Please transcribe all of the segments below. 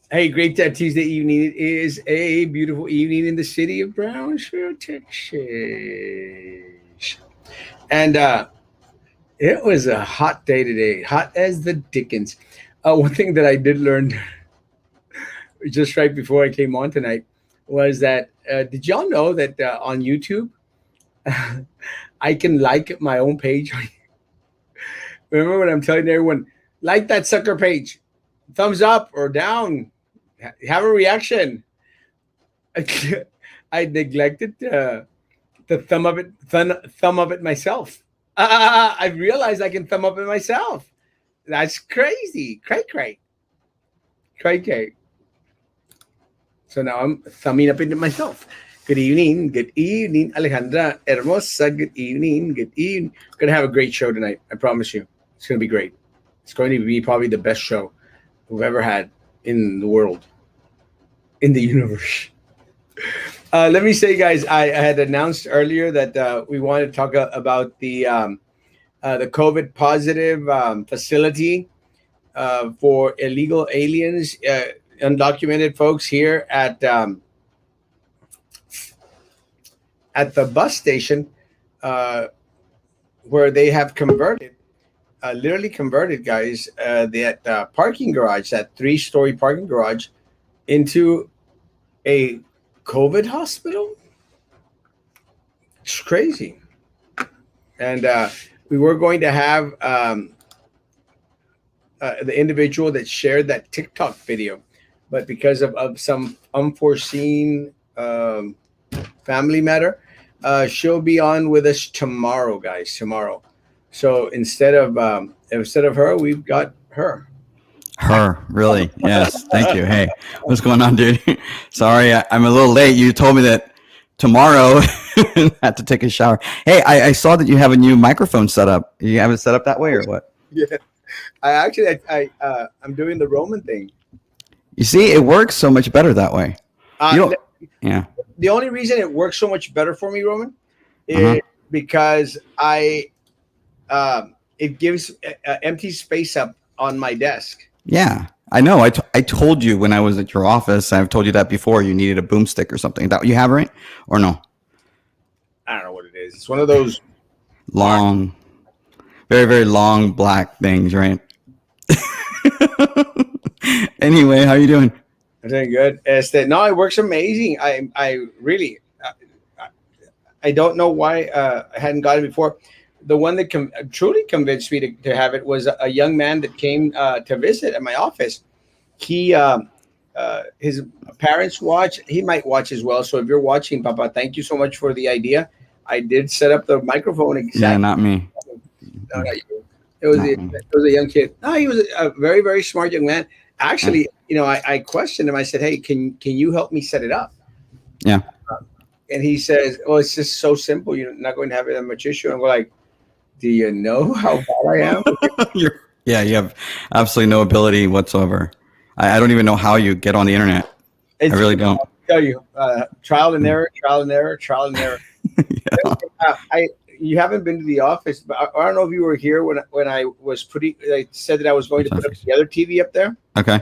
Hey, great Tuesday evening. It is a beautiful evening in the city of Brownsville, Texas. And it was a hot day today, hot as the dickens. One thing that I did learn just right before I came on tonight was that did y'all know that on YouTube, I can like my own page? Remember when I'm telling everyone, like that sucker page, thumbs up or down, have a reaction. I neglected to thumb up it myself. I realized I can thumb up it myself. That's crazy. Cray. So now I'm thumbing up it myself. Good evening, Alejandra Hermosa. Good evening, good evening. Gonna have a great show tonight. I promise you, it's gonna be great. It's going to be probably the best show we've ever had in the world, in the universe. Let me say, guys, I had announced earlier that we wanted to talk about the COVID positive facility for illegal aliens, undocumented folks here at the bus station, uh, where they have converted, literally converted, guys, that parking garage, that three-story parking garage, into a COVID hospital. It's crazy. And we were going to have the individual that shared that TikTok video, but because of some unforeseen family matter, she'll be on with us tomorrow, guys. Tomorrow. So instead of her, we've got her. Her, really? Yes. Thank you. Hey, what's going on, dude? Sorry, I'm a little late. You told me that tomorrow I had to take a shower. Hey, I saw that you have a new microphone set up. You have it set up that way or what? Yeah, I'm doing the Roman thing. You see, it works so much better that way. You Uh, don't, yeah. the only reason it works so much better for me, Roman, Uh huh. is because it gives empty space up on my desk. Yeah. I know. I told you when I was at your office, I've told you that before, you needed a boomstick or something. That what you have, right? Or no? I don't know what it is. It's one of those. Long, very, very long black things, right? Anyway, how you doing? I'm doing good. No, it works amazing. I really, I don't know why I hadn't got it before. The one that truly convinced me to have it was a young man that came to visit at my office. He, his parents watch. He might watch as well. So if you're watching, Papa, thank you so much for the idea. I did set up the microphone Yeah, exactly. not me. No, not you. Not me. It was a young kid. No, he was a very very smart young man. Yeah. Actually, I questioned him. I said, "Hey, can you help me set it up?" Yeah. And he says, "Oh, it's just so simple. You're not going to have that much issue." And we're like, "Do you know how bad I am?" Yeah, you have absolutely no ability whatsoever. I don't even know how you get on the internet. I It's really don't. I'll tell you, trial and error, trial and error, trial and error. Yeah. I You haven't been to the office, but I don't know if you were here when I was putting. I said that I was going to put up the other TV up there. Okay.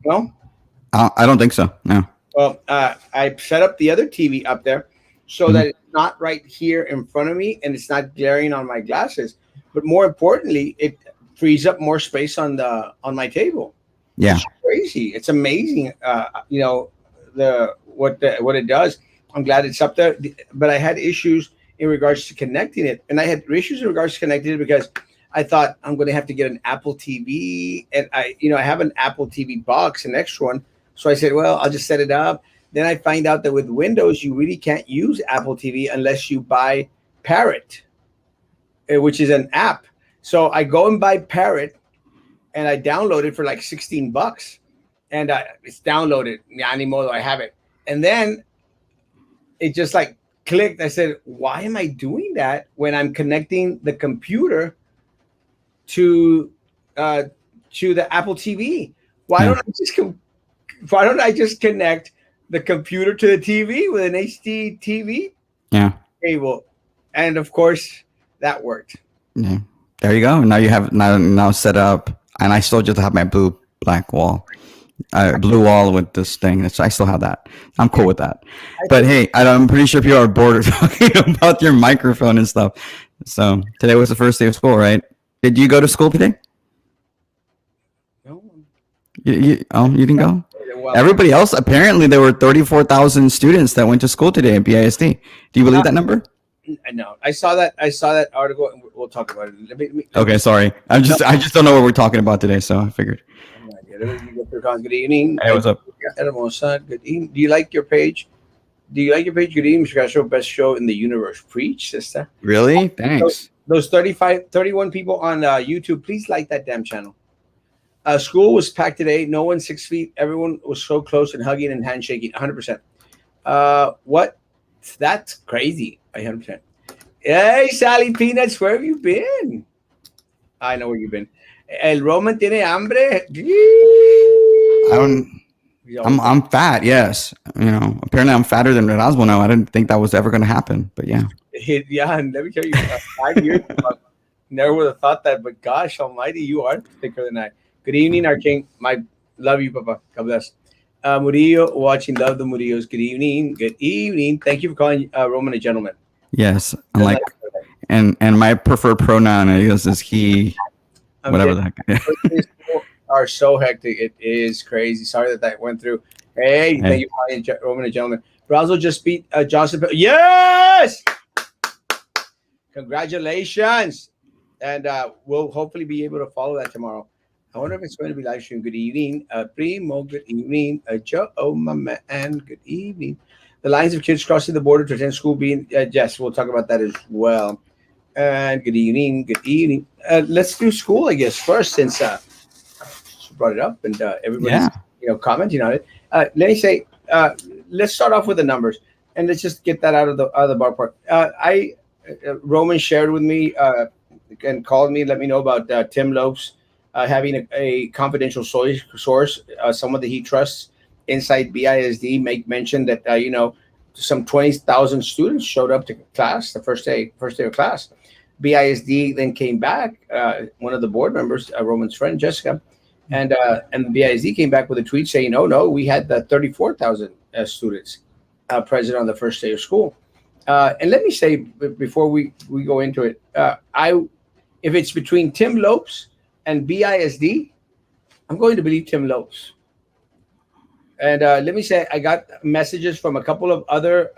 No, I don't think so. No. well, I set up the other TV up there so Mhm. that it's not right here in front of me and it's not glaring on my glasses. But more importantly, it frees up more space on my table. Yeah. It's crazy. It's amazing. What it does. I'm glad it's up there, but I had issues in regards to connecting it, and I had issues in regards to connecting it because I thought I'm going to have to get an Apple TV, and I have an Apple TV box, an extra one. So I said, well, I'll just set it up. Then I find out that with Windows, you really can't use Apple TV unless you buy Parrot, which is an app. So I go and buy Parrot, and I download it for like $16, and it's downloaded. Yeah, anymore, I have it, and then it just like clicked. I said, why am I doing that when I'm connecting the computer to uh, to the Apple TV? Why Yeah. don't I just why don't I just connect the computer to the TV with an HD TV Yeah. cable? And of course, that worked. Yeah. There you go. Now you have now set up, and I still just have my blue black wall. blue wall with this thing. I still have that. I'm cool with that. I But think hey, I'm pretty sure people are bored of talking about your microphone and stuff. So today was the first day of school, right? Did you go to school today? no. You didn't go? Well, Everybody else, apparently there were 34,000 students that went to school today at BISD. Do you believe that number? no. I saw that. I saw that article, and we'll talk about it. Okay, sorry. I just don't know what we're talking about today, so I figured. Let me get through comments. Good evening. Hey, what's up? Hermosa. Good evening. Do you like your page? Do you like your page? Good evening, Mr. Castro. Best show in the universe. Preach, sister. Really? Thanks. Those 31 people on YouTube, please like that damn channel. School was packed today. No one 6 feet. Everyone was so close and hugging and handshaking. 100%. What? That's crazy. 100%. Hey, Sally Peanuts, where have you been? I know where you've been. El Roman tiene hambre. I don't. I'm fat. Yes. Apparently I'm fatter than Erasmo now. I didn't think that was ever going to happen, but yeah. Yeah, and let me tell you, 5 years ago, never would have thought that. But gosh Almighty, you are thicker than I. Good evening, our king. My love you, Papa. God bless. Murillo watching. Love the Murillos. Good evening. Good evening. Thank you for calling Roman a gentleman. Yes, and my preferred pronoun is he, whatever the heck. Are so hectic. It is crazy. Sorry that went through. Hey, thank you for calling Roman a gentleman. Brazil just beat Johnson. Yes. Congratulations. And we'll hopefully be able to follow that tomorrow. I wonder if it's going to be live stream. Good evening, Primo. Good evening, Joe, my man. Good evening. The lines of kids crossing the border to attend school being yes, we'll talk about that as well. And good evening. Good evening. Let's do school, I guess, first, since brought it up and everybody's commenting on it. Let me say, let's start off with the numbers and let's just get that out of the ballpark. Roman shared with me and called me and let me know about Tim Lopes having a confidential source, someone that he trusts inside BISD, make mention that some 20,000 students showed up to class the first day of class. BISD then came back. One of the board members, Roman's friend Jessica, and the BISD came back with a tweet saying, "Oh no, we had the 34,000 students present on the first day of school." And let me say before we go into it, if it's between Tim Lopes and BISD, I'm going to believe Tim Lopes. And let me say, I got messages from a couple of other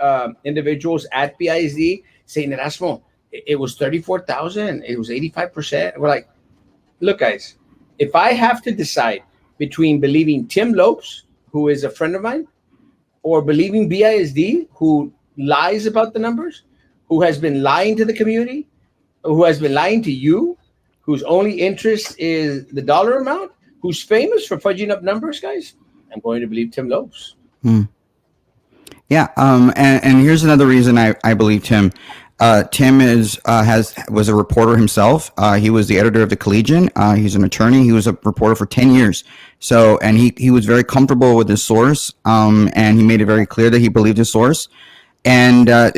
individuals at BISD saying, Erasmo, it was 34,000. It was 85%. We're like, look, guys, if I have to decide between believing Tim Lopes, who is a friend of mine, or believing BISD, who lies about the numbers, who has been lying to the community, who has been lying to you, whose only interest is the dollar amount, who's famous for fudging up numbers, guys, I'm going to believe Tim Lopes. Yeah. And here's another reason I believe Tim. Tim was a reporter himself. He was the editor of the Collegian. He's an attorney. He was a reporter for 10 years. So, and he was very comfortable with his source. And he made it very clear that he believed his source. And I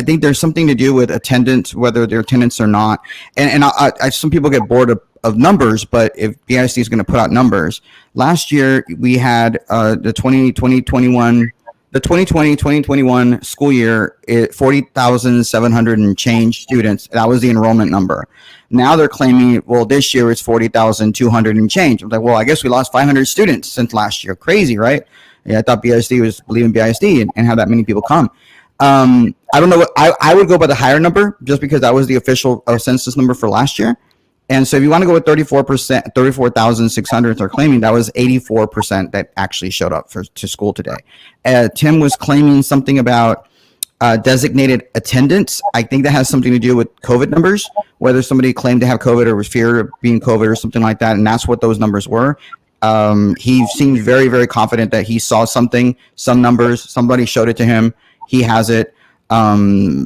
think there's something to do with attendance, whether they're attendance or not. And some people get bored of numbers, but if BISD is going to put out numbers, last year we had the 2020-2021 school year, 40,700 and change students. That was the enrollment number. Now they're claiming, well, this year it's 40,200 and change. I'm like, well, I guess we lost 500 students since last year. Crazy, right? Yeah, I thought BISD was believing BISD and have that many people come. I don't know what I would go by the higher number just because that was the official census number for last year. And so if you want to go with 34%, 34,600 are claiming, that was 84% that actually showed up to school today. Tim was claiming something about designated attendance. I think that has something to do with COVID numbers, whether somebody claimed to have COVID or was feared of being COVID or something like that. And that's what those numbers were. He seemed very, very confident that he saw some numbers, somebody showed it to him. He has it. I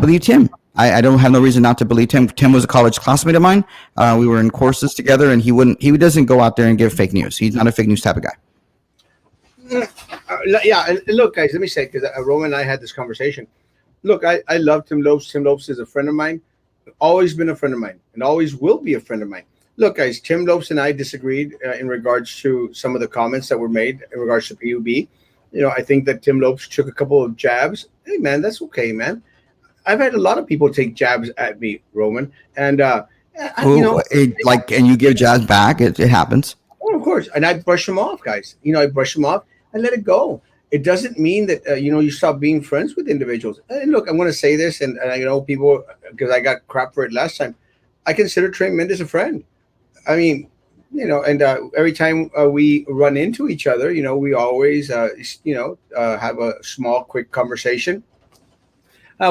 believe Tim. I don't have no reason not to believe Tim. Tim was a college classmate of mine. We were in courses together, and he doesn't go out there and give fake news. He's not a fake news type of guy. Yeah, look, guys, let me say, because Roman and I had this conversation. Look, I love Tim Lopes. Tim Lopes is a friend of mine, always been a friend of mine, and always will be a friend of mine. Look, guys, Tim Lopes and I disagreed in regards to some of the comments that were made in regards to PUB. I think that Tim Lopes took a couple of jabs. Hey, man, that's okay, man. I've had a lot of people take jabs at me, Roman, and Oh, and you give jazz back. It happens. oh, of course, and I brush them off, guys. I brush them off and let it go. It doesn't mean that you stop being friends with individuals. And look, I'm going to say this, and I know people because I got crap for it last time. I consider Trey Mendez a friend. I mean, and every time we run into each other, we always, have a small, quick conversation.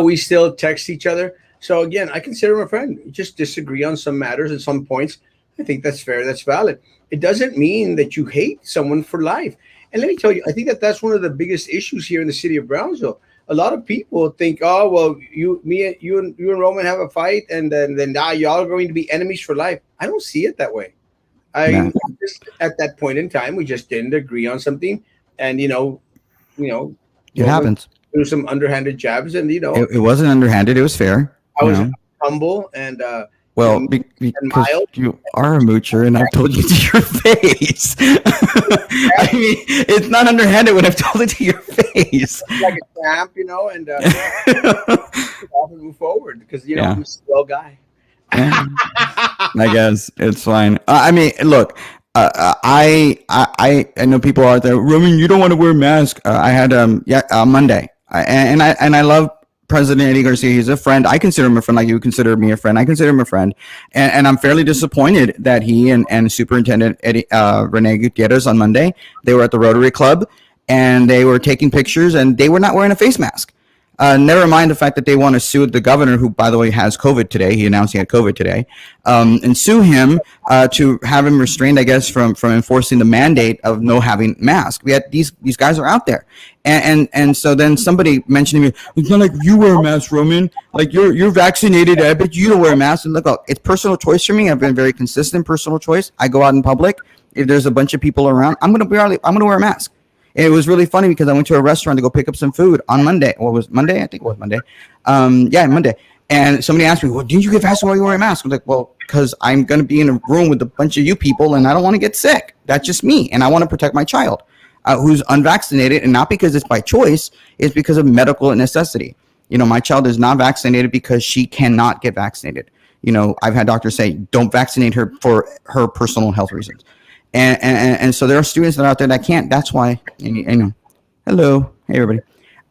We still text each other. So again, I consider him a friend. We just disagree on some matters and some points. I think that's fair. That's valid. It doesn't mean that you hate someone for life. And let me tell you, I think that that's one of the biggest issues here in the city of Brownsville. A lot of people think, oh well, you and Roman have a fight, and then now y'all are going to be enemies for life. I don't see it that way. I Yeah, just at that point in time, we just didn't agree on something, and it Roman happens. threw some underhanded jabs, and It wasn't underhanded. It was fair. I You was know. humble and Well, and because mild, you are a moocher, and I've told you to your face. I mean, it's not underhanded when I've told it to your face. like a champ, and off and move forward because Yeah, I'm a swell guy. yeah. I guess it's fine. I mean, look, I know people out there. Roman, you don't want to wear a mask. I had Monday, and I love President Eddie Garcia. He's a friend. I consider him a friend, like you consider me a friend. I consider him a friend, and I'm fairly disappointed that he and Superintendent Eddie Rene Gutierrez on Monday they were at the Rotary Club and they were taking pictures and they were not wearing a face mask. Never mind the fact that they want to sue the governor, who, by the way, has COVID today. He announced he had COVID today, and sue him to have him restrained, I guess, from enforcing the mandate of no having masks. We had these guys are out there, and so then somebody mentioned to me, it's not like you wear a mask, Roman. Like you're vaccinated, I bet you don't wear a mask. And look, it's personal choice for me. I've been very consistent, personal choice. I go out in public. If there's a bunch of people around, I'm gonna wear a mask. It was really funny because I went to a restaurant to go pick up some food on Monday. What was Monday? I think it was Monday. Yeah, Monday. And somebody asked me, "Well, didn't you get vaccinated while you were wearing a mask?" I'm like, "Well, because I'm going to be in a room with a bunch of you people, and I don't want to get sick. That's just me, and I want to protect my child, who's unvaccinated, and not because it's by choice. It's because of medical necessity. My child is not vaccinated because she cannot get vaccinated. I've had doctors say, don't vaccinate her for her personal health reasons." And so there are students that are out there that can't. That's why. Hello, hey everybody.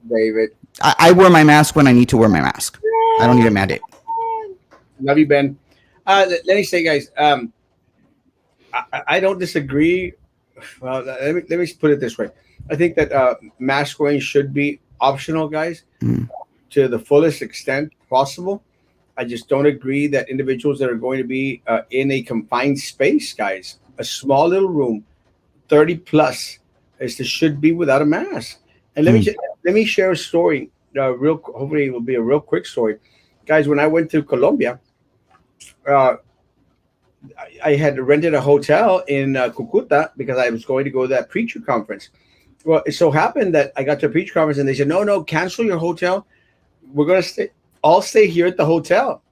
David, I wear my mask when I need to wear my mask. I don't need a mandate. love you, Ben. Let me say, guys, I don't disagree. Well, let me put it this way. I think that mask wearing should be optional, guys, Mm. to the fullest extent possible. I just don't agree that individuals that are going to be in a confined space, guys, a small little room, 30 plus, should be without a mask. And Mm. let me share a story. Hopefully, it will be a real quick story, guys. When I went to Colombia, uh, I had rented a hotel in Cucuta because I was going to go to that preacher conference. Well, it so happened that I got to a preacher conference and they said, no, no, cancel your hotel. We're gonna stay. I'll stay here at the hotel.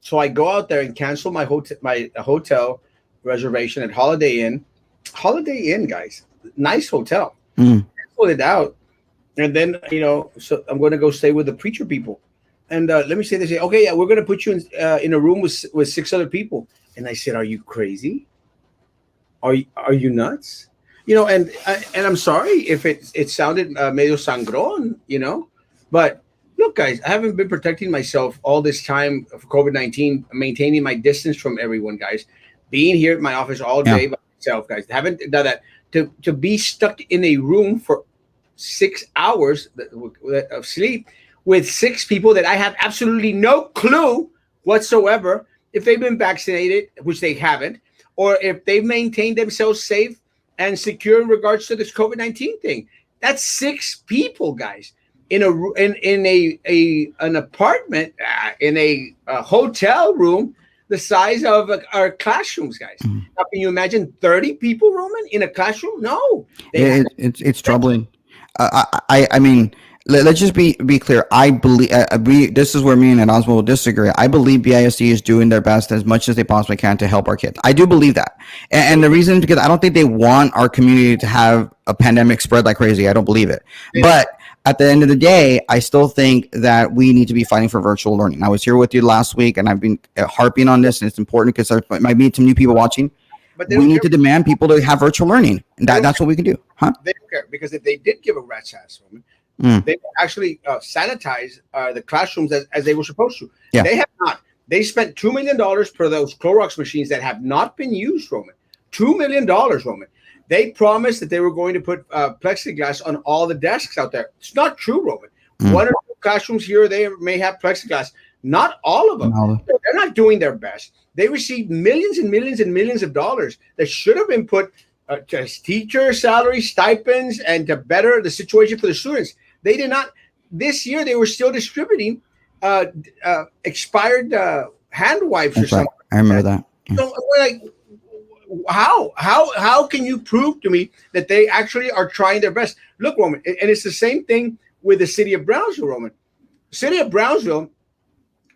So I go out there and cancel my hotel reservation at Holiday Inn. Holiday Inn, guys, nice hotel. Mm. Pull it out, and then so I'm going to go stay with the preacher people. And let me say, they say, okay, yeah, we're going to put you in a room with six other people. And I said, are you crazy? Are you nuts? And I'm sorry if it sounded medio sangron, but look, guys, I haven't been protecting myself all this time for COVID-19, maintaining my distance from everyone, guys, being here at my office all Yeah. day by myself, guys. Haven't done that to be stuck in a room for 6 hours of sleep with six people that I have absolutely no clue whatsoever if they've been vaccinated, which they haven't, or if they've maintained themselves safe and secure in regards to this COVID-19 thing. That's six people, guys, in an apartment, in a hotel room the size of our classrooms, guys. Mm. Now, can you imagine 30 people, Roman, in a classroom? No, they have It's troubling. I mean, let's just be clear. I believe this is where me and Erasmo will disagree. I believe BISD is doing their best as much as they possibly can to help our kids. I do believe that, and the reason is because I don't think they want our community to have a pandemic spread like crazy. I don't believe it. But at the end of the day, I still think that we need to be fighting for virtual learning. I was here with you last week, and I've been harping on this, and it's important because there might be some new people watching. But we need to demand people to have virtual learning, and that's what we can do, huh? They don't care, because if they did give a rat's ass, they actually sanitize the classrooms as they were supposed to. Yeah. They have not. They spent $2 million for those Clorox machines that have not been used, Roman. $2 million, Roman. They promised that they were going to put plexiglass on all the desks out there. It's not true, Roman. One or two classrooms here, they may have plexiglass. Not all of them. No. They're not doing their best. They received millions and millions and millions of dollars that should have been put to teacher salary, stipends, and to better the situation for the students. They did not. This year, they were still distributing expired hand wipes. That's or right. something. I remember that. So we're like, how can you prove to me that they actually are trying their best? Look, Roman, and it's the same thing with the city of Brownsville, Roman. City of Brownsville,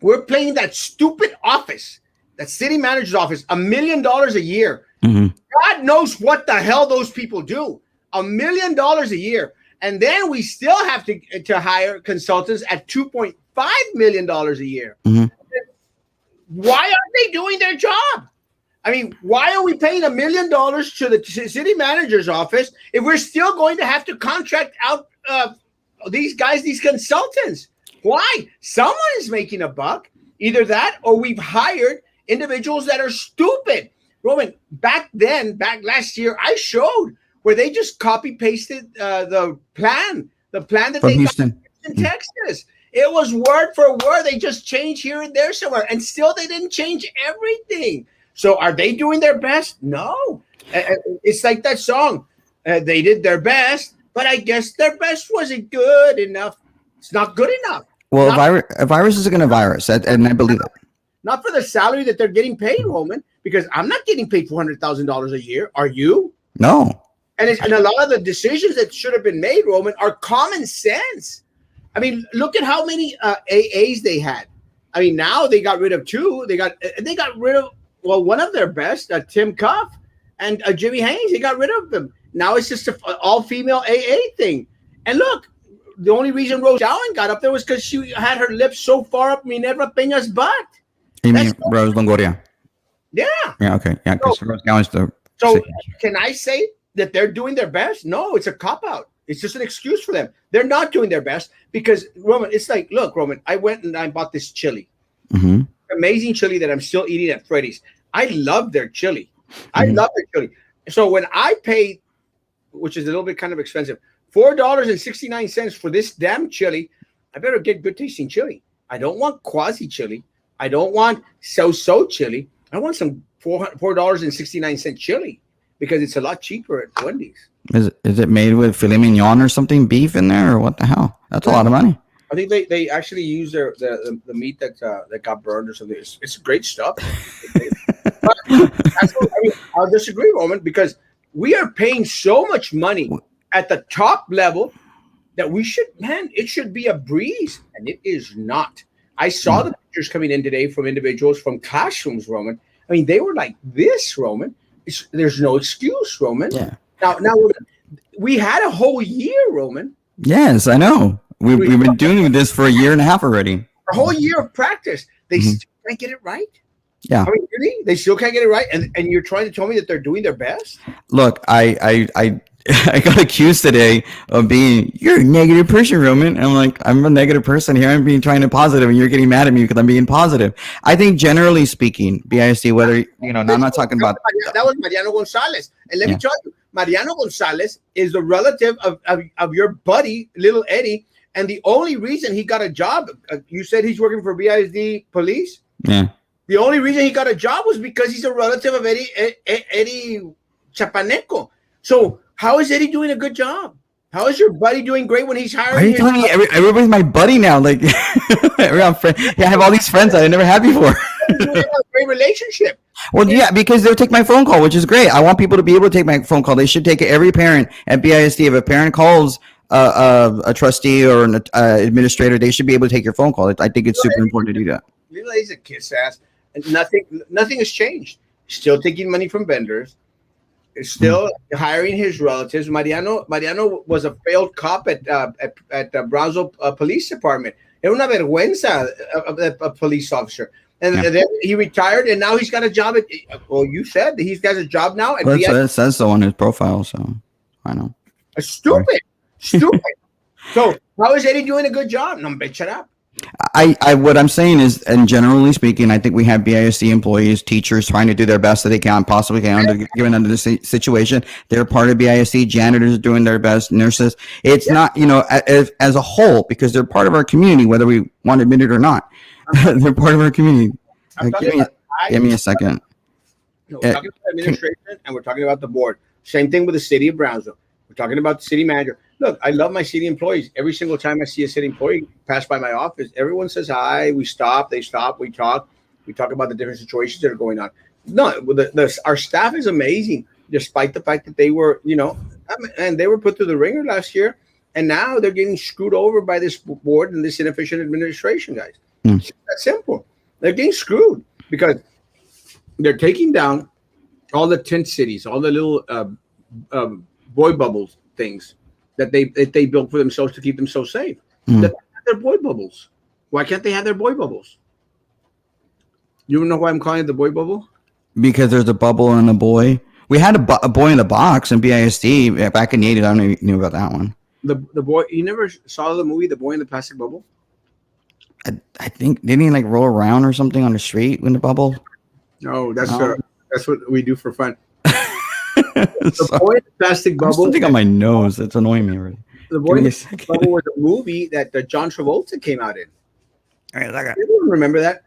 we're paying that stupid office, that city manager's office, $1 million a year. God knows what the hell those people do. $1 million a year. And then we still have to hire consultants at $2.5 million a year. Why aren't they doing their job? I mean, why are we paying $1 million to the city manager's office if we're still going to have to contract out these guys, these consultants? Why? Someone is making a buck. Either that or we've hired individuals that are stupid. Roman, back last year, I showed where they just copy pasted the plan that From they Houston. got in Texas. It was word for word. They just changed here and there somewhere, and still they didn't change everything. So are they doing their best? No. It's like that song. They did their best, but I guess their best wasn't good enough. It's not good enough. Well, a virus is going to virus, and I believe it. Not for the salary that they're getting paid, Roman, because I'm not getting paid $400,000 a year. Are you? No. And a lot of the decisions that should have been made, Roman, are common sense. I mean, look at how many AAs they had. I mean, now they got rid of two. They got rid of one of their best, Tim Cuff and Jimmy Haynes. They got rid of them. Now it's just an all-female AA thing. And look, the only reason Rose Allen got up there was because she had her lips so far up Minerva Peña's butt. You mean Rose Longoria? Yeah. Yeah. Okay. Yeah. Because Rose Allen's the. So can I say that they're doing their best? No, it's a cop-out. It's just an excuse for them. They're not doing their best because, Roman, it's like, look, Roman, I went and I bought this chili. Amazing chili that I'm still eating at Freddy's. I love their chili. I love their chili. So when I paid, which is a little bit kind of expensive, $4.69 for this damn chili, I better get good tasting chili. I don't want quasi chili. I don't want so chili. I want some $4.69 chili because it's a lot cheaper at Wendy's. Is it made with filet mignon or something, beef in there, or what the hell? That's a lot of money. I think they actually use the meat that got burned or something. It's great stuff. But I'll disagree, Roman, because we are paying so much money at the top level that it should be a breeze, and it is not. I saw the pictures coming in today from individuals from classrooms, Roman. I mean, they were like this, Roman. There's no excuse, Roman. Yeah. Now, we had a whole year, Roman. Yes, I know. We've been doing this for a year and a half already. A whole year of practice. They still can't get it right. Yeah. I mean, really? They still can't get it right, and you're trying to tell me that they're doing their best? Look, I got accused today of being, you're a negative person, Roman. And I'm like, I'm a negative person here. I'm being trying to positive, and you're getting mad at me because I'm being positive. I think generally speaking, BISD, whether, I'm not talking about. That was Mariano Gonzalez. And let me tell you, Mariano Gonzalez is a relative of your buddy, little Eddie. And the only reason he got a job, you said he's working for BISD police? Yeah. The only reason he got a job was because he's a relative of Eddie Chapaneco. So how is Eddie doing a good job? How is your buddy doing great when he's hiring? Are you telling me everybody's my buddy now? Like, I have all these friends that I never had before. A great relationship. Well, yeah, because they'll take my phone call, which is great. I want people to be able to take my phone call. They should take it. Every parent at BISD, if a parent calls a trustee or an administrator, they should be able to take your phone call. I think it's super important to do that. Lila is a kiss ass. And nothing has changed. Still taking money from vendors. Still hiring his relatives. Mariano was a failed cop at Brownsville Police Department. Era una vergüenza a police officer. And then he retired, and now he's got a job at. Well, you said that he's got a job now. At It says so on his profile, so I know. Stupid. So how is Eddie doing a good job? No, bitch, shut up. What I'm saying is, and generally speaking, I think we have BISD employees, teachers trying to do their best that they can, possibly can, given under this situation. They're part of BISD. Janitors are doing their best. Nurses. It's not, as a whole, because they're part of our community, whether we want to admit it or not. They're part of our community. Give me a second. No, we're talking about administration, and we're talking about the board. Same thing with the city of Brownsville. We're talking about the city manager. Look, I love my city employees. Every single time I see a city employee pass by my office, everyone says hi. We stop. They stop. We talk. We talk about the different situations that are going on. No, our staff is amazing, despite the fact that they were, and they were put through the ringer last year, and now they're getting screwed over by this board and this inefficient administration, guys. It's that simple. They're getting screwed because they're taking down all the tent cities, all the little boy bubbles things that they built for themselves to keep themselves safe. That have their boy bubbles. Why can't they have their boy bubbles? You know why I'm calling it the boy bubble? Because there's a bubble and a boy. We had a boy in the box in BISD back in the 80s. I don't know if you knew about that one. The boy, you never saw the movie The Boy in the Plastic Bubble? I think, didn't he like roll around or something on the street in the bubble? No, that's what we do for fun. The Boy in the Plastic Bubble. Something on my nose that's annoying me already. The Boy in the Plastic Bubble was a movie that John Travolta came out in. All right, Everyone remember that?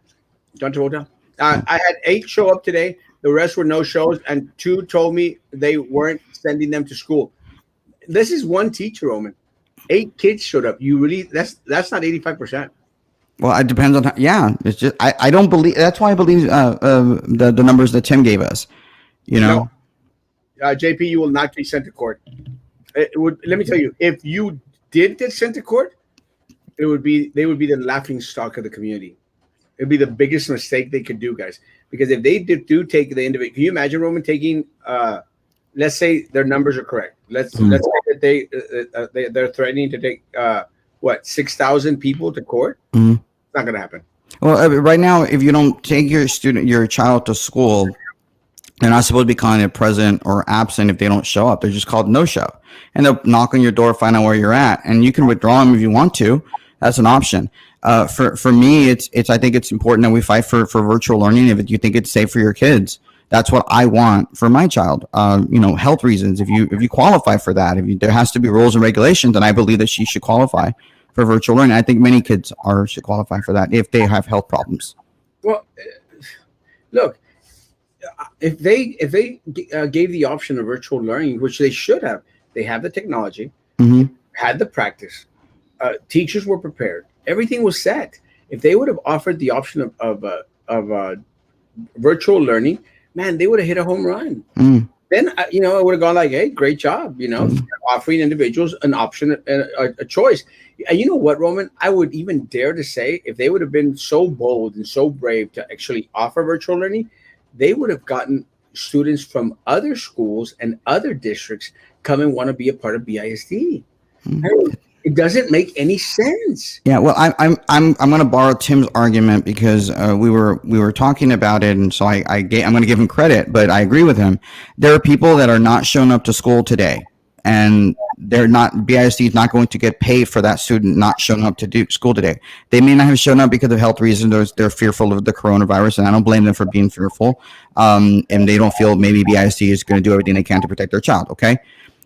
John Travolta. I had 8 show up today. The rest were no shows, and 2 told me they weren't sending them to school. This is one teacher, Roman. 8 kids showed up. That's not 85%. Well, it depends on it's just I don't believe. That's why I believe the numbers that Tim gave us. No. JP, you will not be sent to court. Let me tell you, if you did get sent to court, they would be the laughing stock of the community. It'd be the biggest mistake they could do, guys. Because if they do take the individual, can you imagine Roman taking? Let's say their numbers are correct. Let's say that they're threatening to take 6,000 people to court. It's not going to happen. Well, right now, if you don't take your child to school, they're not supposed to be calling it present or absent if they don't show up. They're just called no show, and they'll knock on your door, find out where you're at, and you can withdraw them if you want to. That's an option. For me, I think it's important that we fight for virtual learning if you think it's safe for your kids. That's what I want for my child. Health reasons. If you qualify for that, there has to be rules and regulations, and I believe that she should qualify for virtual learning. I think many kids should qualify for that if they have health problems. Well, look, if they gave the option of virtual learning, which they should have, they have the technology, had the practice, teachers were prepared, everything was set. If they would have offered the option of virtual learning, man, they would have hit a home run. Then I would have gone like, hey, great job, offering individuals an option, a choice. And you know what, Roman? I would even dare to say if they would have been so bold and so brave to actually offer virtual learning, they would have gotten students from other schools and other districts come and want to be a part of BISD. It doesn't make any sense. Yeah, well, I'm going to borrow Tim's argument because we were talking about it, and so I'm going to give him credit, but I agree with him. There are people that are not showing up to school today, and BISD is not going to get paid for that student not showing up to do school today. They may not have shown up because of health reasons. They're fearful of the coronavirus, and I don't blame them for being fearful. And they don't feel maybe BISD is going to do everything they can to protect their child. Okay.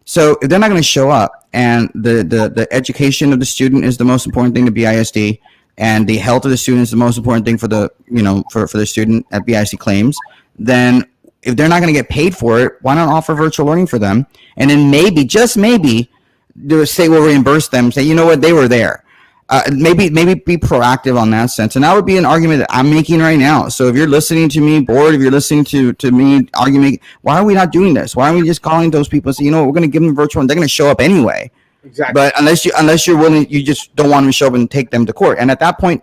So if they're not going to show up, and the education of the student is the most important thing to BISD, and the health of the student is the most important thing for the student at BISD claims, then if they're not going to get paid for it, why not offer virtual learning for them? And then maybe, just maybe, the state will reimburse them. Say, you know what, they were there. Maybe be proactive on that sense. And that would be an argument that I'm making right now. So if you're listening to me, board, if you're listening to me arguing, why are we not doing this? Why aren't we just calling those people and say, we're going to give them virtual and they're going to show up anyway? Exactly. But unless you're willing, you just don't want to show up and take them to court. And at that point,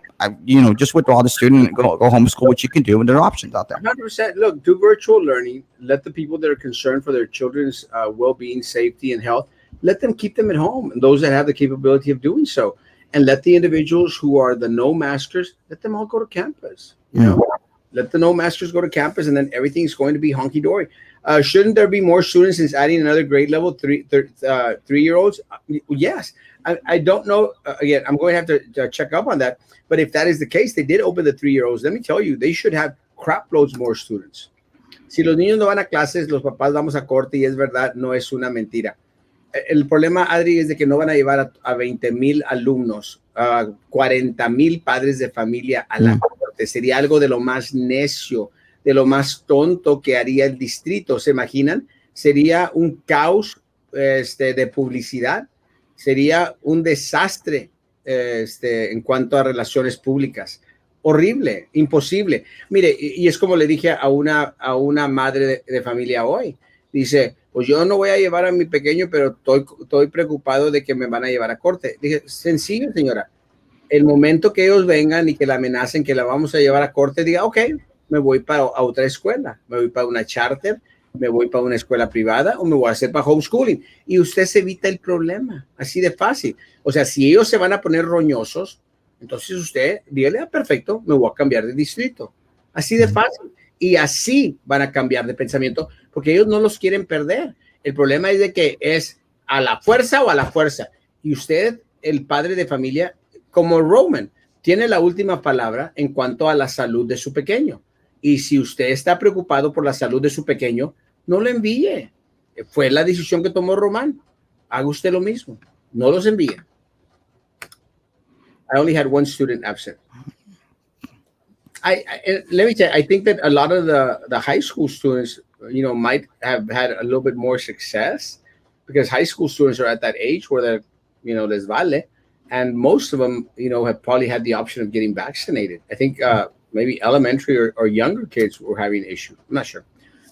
just withdraw the student and go homeschool, which you can do, and there are options out there. 100%. Look, do virtual learning. Let the people that are concerned for their children's well-being, safety, and health, let them keep them at home, and those that have the capability of doing so, and let the individuals who are the no maskers, let them all go to campus. Mm. Let the no maskers go to campus, and then everything's going to be hunky dory. Shouldn't there be more students since adding another grade level, 3-year-olds? Yes. I don't know. Again, I'm going to have to check up on that. But if that is the case, they did open the 3-year-olds. Let me tell you, they should have crap loads more students. Si los niños no van a clases, los papás vamos a corte y es verdad, no es una mentira. El problema, Adri, es de que no van a llevar a 20,000 alumnos, a 40,000 padres de familia a la corte. Sería algo de lo más necio, de lo más tonto que haría el distrito. ¿Se imaginan? Sería un caos de publicidad. Sería un desastre en cuanto a relaciones públicas. Horrible, imposible. Mire, y es como le dije a una madre de familia hoy. Dice, pues yo no voy a llevar a mi pequeño, pero estoy preocupado de que me van a llevar a corte. Dije, sencillo, señora. El momento que ellos vengan y que la amenacen que la vamos a llevar a corte, diga, ok, me voy para otra escuela. Me voy para una charter, me voy para una escuela privada o me voy a hacer para homeschooling. Y usted se evita el problema. Así de fácil. O sea, si ellos se van a poner roñosos, entonces usted, dígale, perfecto, me voy a cambiar de distrito. Así de fácil. Y así van a cambiar de pensamiento porque ellos no los quieren perder. El problema es de que es a la fuerza o a la fuerza. Y usted, el padre de familia, como Roman, tiene la última palabra en cuanto a la salud de su pequeño. Y si usted está preocupado por la salud de su pequeño, no lo envíe. Fue la decisión que tomó Roman. Haga usted lo mismo. No los envíe. I only had one student absent. Let me tell you, I think that a lot of the high school students, might have had a little bit more success because high school students are at that age where they're, les vale. And most of them, have probably had the option of getting vaccinated. I think maybe elementary or younger kids were having an issue. I'm not sure.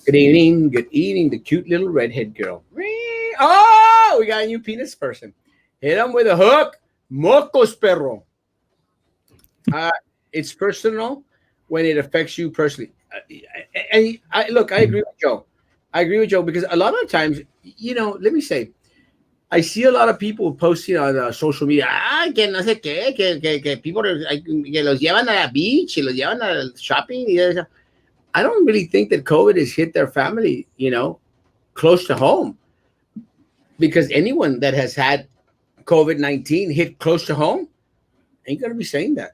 Good evening, the cute little redhead girl. Oh, we got a new penis person. Hit them with a hook. Mocos, perro. It's personal when it affects you personally. Look, I agree with Joe. I agree with Joe because a lot of times, let me say, I see a lot of people posting on social media, que no sé qué, que people que los llevan a la beach, y los llevan al shopping. I don't really think that COVID has hit their family, close to home. Because anyone that has had COVID-19 hit close to home ain't going to be saying that.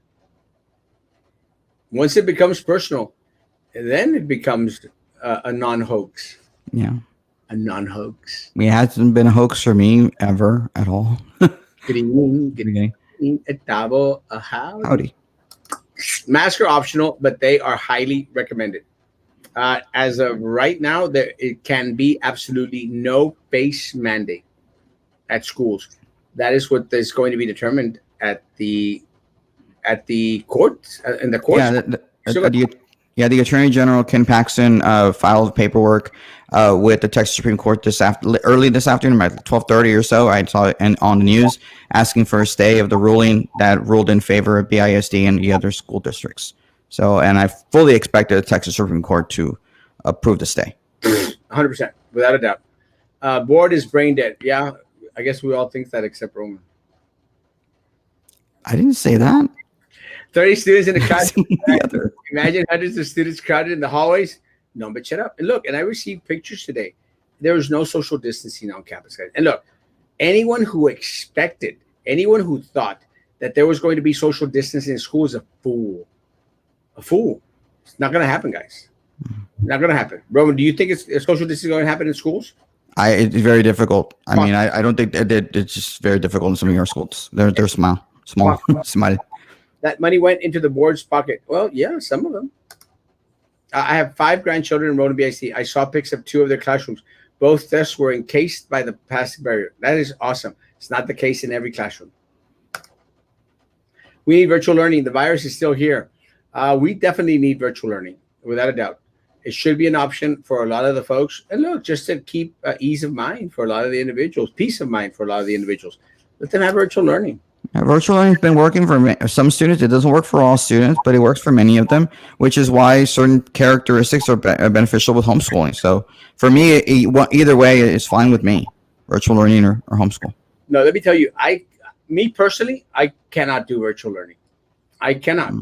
Once it becomes personal, then it becomes a non-hoax. Yeah. A non-hoax. It hasn't been a hoax for me ever at all. Good evening. Good evening. Howdy. Masks are optional, but they are highly recommended. As of right now, it can be absolutely no face mandate at schools. That is what is going to be determined at the court in the court. Yeah, the Attorney General Ken Paxton filed paperwork with the Texas Supreme Court early this afternoon, at 12:30 or so. I saw it on the news asking for a stay of the ruling that ruled in favor of BISD and the other school districts. So, and I fully expected the Texas Supreme Court to approve the stay. 100%, without a doubt. Board is brain dead. Yeah, I guess we all think that except Roman. I didn't say that. 30 students in the classroom. Imagine hundreds of students crowded in the hallways. No, but shut up. And look, and I received pictures today. There was no social distancing on campus, guys. And look, anyone who thought that there was going to be social distancing in school is a fool. A fool. It's not going to happen, guys. Not going to happen. Roman, do you think social distancing going to happen in schools? It's very difficult. I mean, I don't think it's just very difficult in some of your schools. They're small. That money went into the board's pocket. Well, yeah, some of them. I have 5 grandchildren enrolled in BIC. I saw pics of 2 of their classrooms. Both desks were encased by the plastic barrier. That is awesome. It's not the case in every classroom. We need virtual learning. The virus is still here. We definitely need virtual learning, without a doubt. It should be an option for a lot of the folks. And look, just to keep ease of mind for a lot of the individuals, peace of mind for a lot of the individuals. Let them have virtual learning. Virtual learning's been working for some students. It doesn't work for all students, but it works for many of them, which is why certain characteristics are beneficial with homeschooling. So for me, either way is fine with me, virtual learning or homeschool. No, let me tell you, me personally, I cannot do virtual learning. I cannot.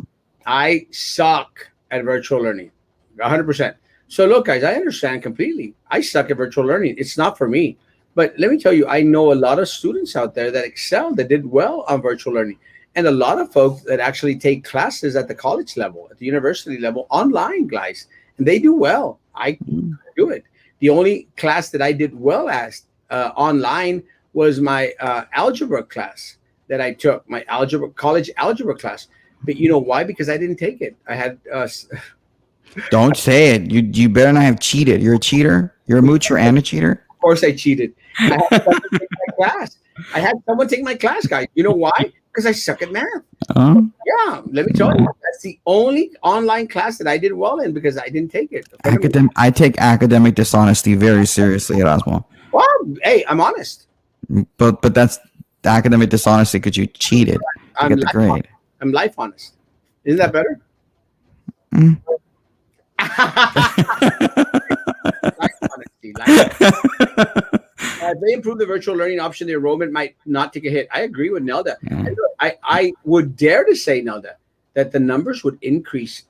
I suck at virtual learning, 100%. So look, guys, I understand completely. I suck at virtual learning. It's not for me. But let me tell you, I know a lot of students out there that excel, that did well on virtual learning, and a lot of folks that actually take classes at the college level, at the university level, online, guys, and they do well. I do it. The only class that I did well at online was my algebra class that I took, my college algebra class. But you know why? Because I didn't take it. I had. Don't say it. You better not have cheated. You're a cheater. You're a moocher and a cheater. Of course, I cheated. I had someone take my class. I had someone take my class, guys. You know why? Because I suck at math. Yeah, let me tell you, that's the only online class that I did well in because I didn't take it. I take academic dishonesty very seriously, Erasmo. Well, hey, I'm honest. But that's academic dishonesty because you cheated to get the grade. Honest. I'm life honest. Isn't that better? Life honesty. If they improve the virtual learning option, the enrollment might not take a hit. I agree with Nelda. I would dare to say, Nelda, that the numbers would increase.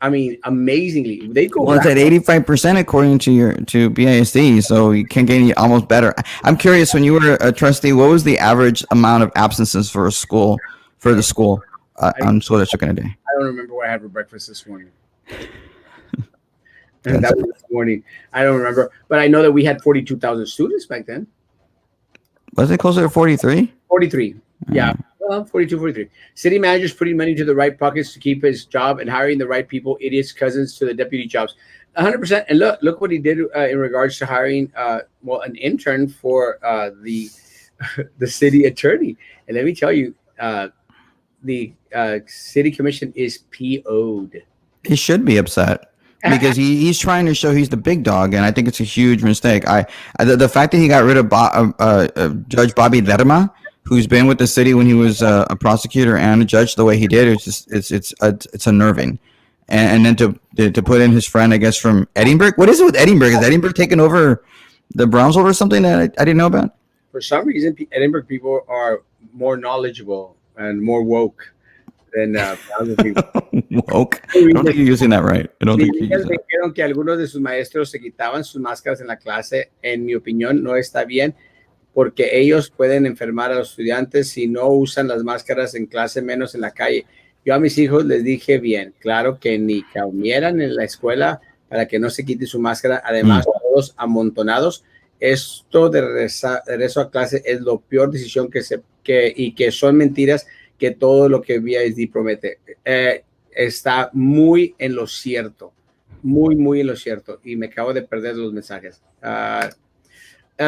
I mean, amazingly. They go. Well, it's at 85% according to BISD, so you can get almost better. I'm curious, when you were a trustee, what was the average amount of absences for the school on school district in a day? I don't remember what I had for breakfast this morning. And that was this morning. I don't remember, but I know that we had 42,000 students back then. Was it closer to 43? 43. Yeah. Well, 42, 43. City managers putting money to the right pockets to keep his job and hiring the right people, idiots, cousins to the deputy jobs. 100%. And look what he did in regards to hiring, an intern for the city attorney. And let me tell you, the city commission is PO'd. He should be upset. Because he's trying to show he's the big dog, and I think it's a huge mistake. The fact that he got rid of Judge Bobby Lerma, who's been with the city when he was a prosecutor and a judge, the way he did, it's unnerving. And then to put in his friend, I guess from Edinburgh. What is it with Edinburgh? Is Edinburgh taking over the Brownsville or something that I didn't know about? For some reason, Edinburgh people are more knowledgeable and more woke than people. Woke? I don't think you're using that right. I don't think you're using dijeron que algunos de sus maestros se quitaban sus máscaras en la clase. En mi opinión, no está bien porque ellos pueden enfermar a los estudiantes si no usan las máscaras en clase, menos en la calle. Yo a mis hijos les dije bien, claro que ni comieran en la escuela para que no se quite su máscara. Además, todos amontonados. Esto de regreso a clase es la peor decisión y que son mentiras que todo lo que BISD promete. Está muy en lo cierto, muy en lo cierto, y me acabo de perder los mensajes.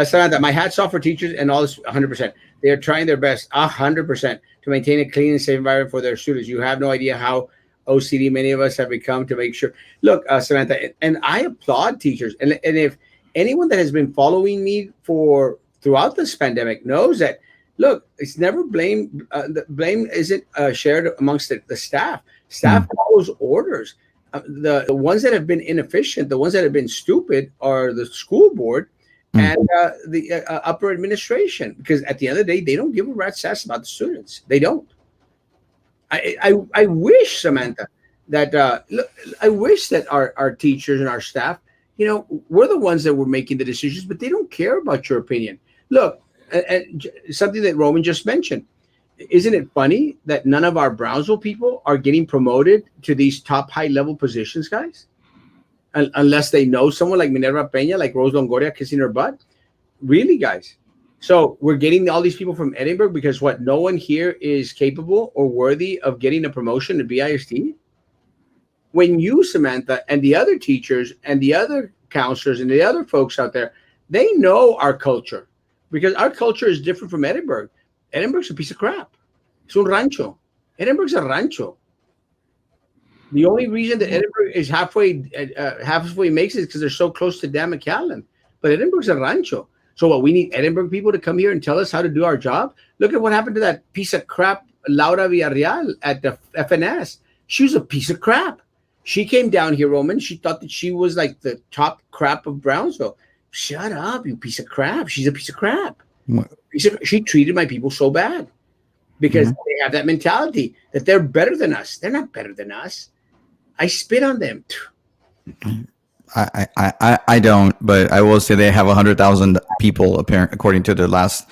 Samantha, my hats off for teachers and all this 100%. They are trying their best, 100%, to maintain a clean and safe environment for their students. You have no idea how OCD many of us have become to make sure. Look, Samantha, and I applaud teachers, and if anyone that has been following me throughout this pandemic knows that, look, it's never blame. The blame isn't shared amongst the staff. Staff follows orders. The ones that have been inefficient, the ones that have been stupid, are the school board and the upper administration. Because at the end of the day, they don't give a rat's ass about the students. They don't. I wish, Samantha, that I wish that our teachers and our staff, we're the ones that were making the decisions, but they don't care about your opinion. Look. Something that Roman just mentioned. Isn't it funny that none of our Brownsville people are getting promoted to these top high-level positions, guys? Unless they know someone like Minerva Peña, like Rose Longoria kissing her butt. Really, guys? So we're getting all these people from Edinburgh because no one here is capable or worthy of getting a promotion to BISD? When you, Samantha, and the other teachers and the other counselors and the other folks out there, they know our culture. Because our culture is different from Edinburgh. Edinburgh's a piece of crap. It's un rancho. Edinburgh's a rancho. The only reason that Edinburgh is halfway makes it because they're so close to Dam McAllen. But Edinburgh's a rancho. So what, we need Edinburgh people to come here and tell us how to do our job? Look at what happened to that piece of crap Laura Villarreal at the FNS. She was a piece of crap. She came down here, Roman. She thought that she was like the top crap of Brownsville. Shut up, you piece of crap. She's a piece of crap. She treated my people so bad because they have that mentality that they're better than us. They're not better than us. I spit on them. I don't, but I will say they have 100,000 people according to the last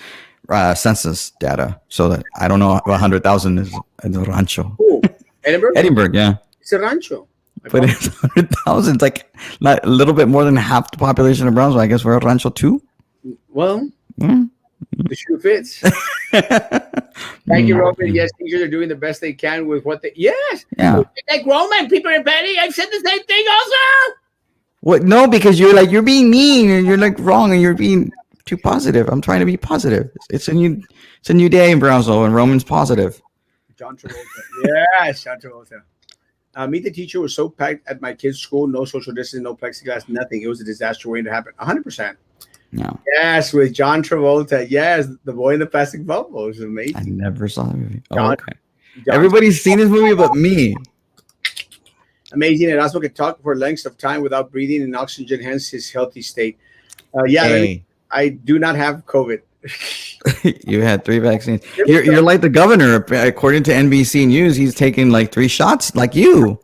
census data. So that I don't know, 100,000 is a rancho. Ooh, Edinburgh? Edinburgh, yeah. It's a rancho. But it's 100,000. It's like not a little bit more than half the population of Brownsville. I guess we're a rancho too. Well, the shoe fits. Thank you, Roman. Yes, teachers are doing the best they can with what they. Yes. Yeah. Like Roman, people are petty. I've said the same thing also. What? No, because you're being mean and you're like wrong and you're being too positive. I'm trying to be positive. It's a new day in Brownsville and Roman's positive. John Travolta. Yes, John Travolta. Meet the Teacher was so packed at my kid's school. No social distancing, no plexiglass, nothing. It was a disaster waiting to happen. 100%. No. Yes, with John Travolta. Yes, the boy in the plastic bubble. It was amazing. I never saw the movie. John, okay. Everybody's seen this movie but me. Amazing. Erasmo could talk for lengths of time without breathing in oxygen, hence his healthy state. I do not have COVID. You had 3 vaccines. You're like the governor. According to NBC News, he's taken like 3 shots like you.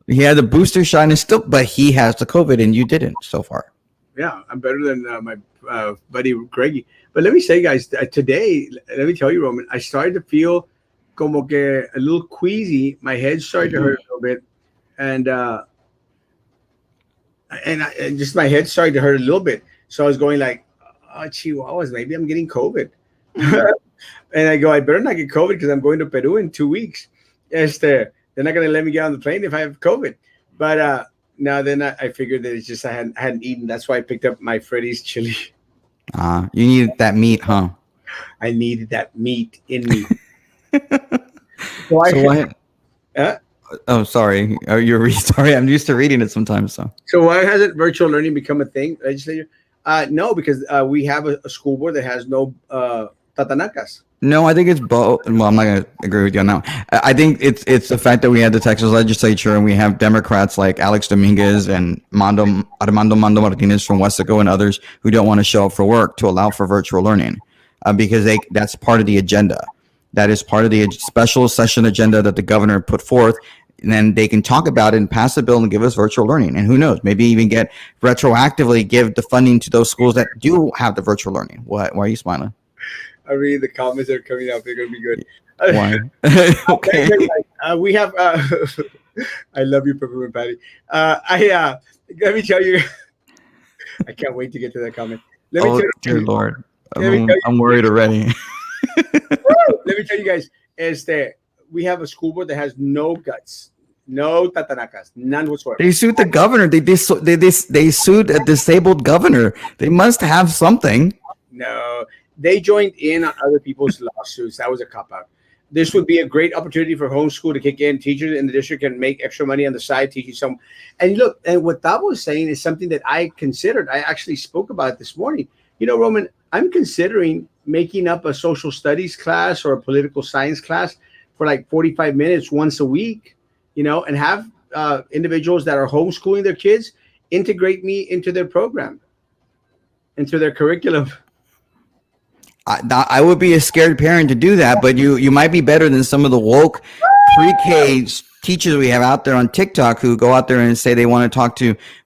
He had the booster shot and still, but he has the COVID and you didn't so far. Yeah, I'm better than my buddy Greggy. But let me say, guys, today, let me tell you, Roman, I started to feel como que a little queasy. My head started to hurt a little bit. And just my head started to hurt a little bit. So I was going like, oh, chihuahuas, maybe I'm getting COVID. And I go, I better not get COVID because I'm going to Peru in 2 weeks. They're not going to let me get on the plane if I have COVID. But now then I figured that it's just I hadn't eaten. That's why I picked up my Freddy's chili. You needed that meat, huh? I needed that meat in me. Oh, sorry. Oh, you're sorry. I'm used to reading it sometimes. So why hasn't virtual learning become a thing, legislature? No, because we have a school board that has no tatanakas. No, I think it's both. Well, I'm not going to agree with you on that. I think it's the fact that we had the Texas legislature and we have Democrats like Alex Dominguez and Armando Mando Martinez from Westaco and others who don't want to show up for work to allow for virtual learning because that's part of the agenda. That is part of the special session agenda that the governor put forth. And then they can talk about it and pass the bill and give us virtual learning. And who knows, maybe even get retroactively give the funding to those schools that do have the virtual learning. Why are you smiling? I read the comments that are coming up. They're going to be good. Why? Okay. We have. I love you, Peppermint Patty. Let me tell you. I can't wait to get to that comment. Let me tell you, dear Lord, I'm worried already. Let me tell you guys, we have a school board that has no guts, no tatanakas, none whatsoever. They sued the governor. They sued a disabled governor. They must have something. No, they joined in on other people's lawsuits. That was a cop-out. This would be a great opportunity for homeschool to kick in. Teachers in the district can make extra money on the side, teaching some. And look, and what Thabo was saying is something that I considered. I actually spoke about it this morning. You know, Roman, I'm considering making up a social studies class or a political science class for like 45 minutes once a week, you know, and have individuals that are homeschooling their kids integrate me into their program, into their curriculum. I would be a scared parent to do that, but you might be better than some of the woke pre-K teachers we have out there on TikTok who go out there and say they want to talk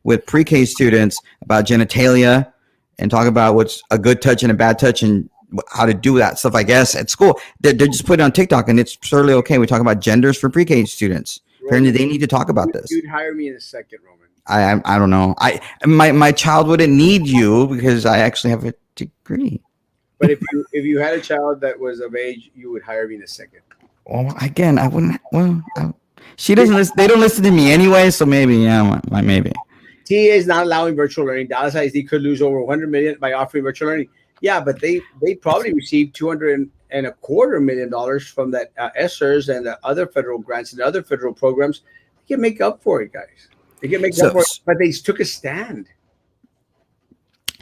with pre-K students about genitalia and talk about what's a good touch and a bad touch and how to do that stuff, I guess, at school. They're just putting it on TikTok, and it's certainly okay. We talk about genders for pre-K students. Roman, apparently, they need to talk about this. You'd hire me in a second, Roman. I don't know. My child wouldn't need you because I actually have a degree. But if you had a child that was of age, you would hire me in a second. Well, again, I wouldn't. Well, she doesn't listen. They don't listen to me anyway, so maybe, yeah, maybe. TA is not allowing virtual learning. Dallas ISD could lose over $100 million by offering virtual learning. Yeah, but they probably received $225 million from that ESSERS and the other federal grants and other federal programs They can make up for it, guys. They can make up So for it, but they took a stand.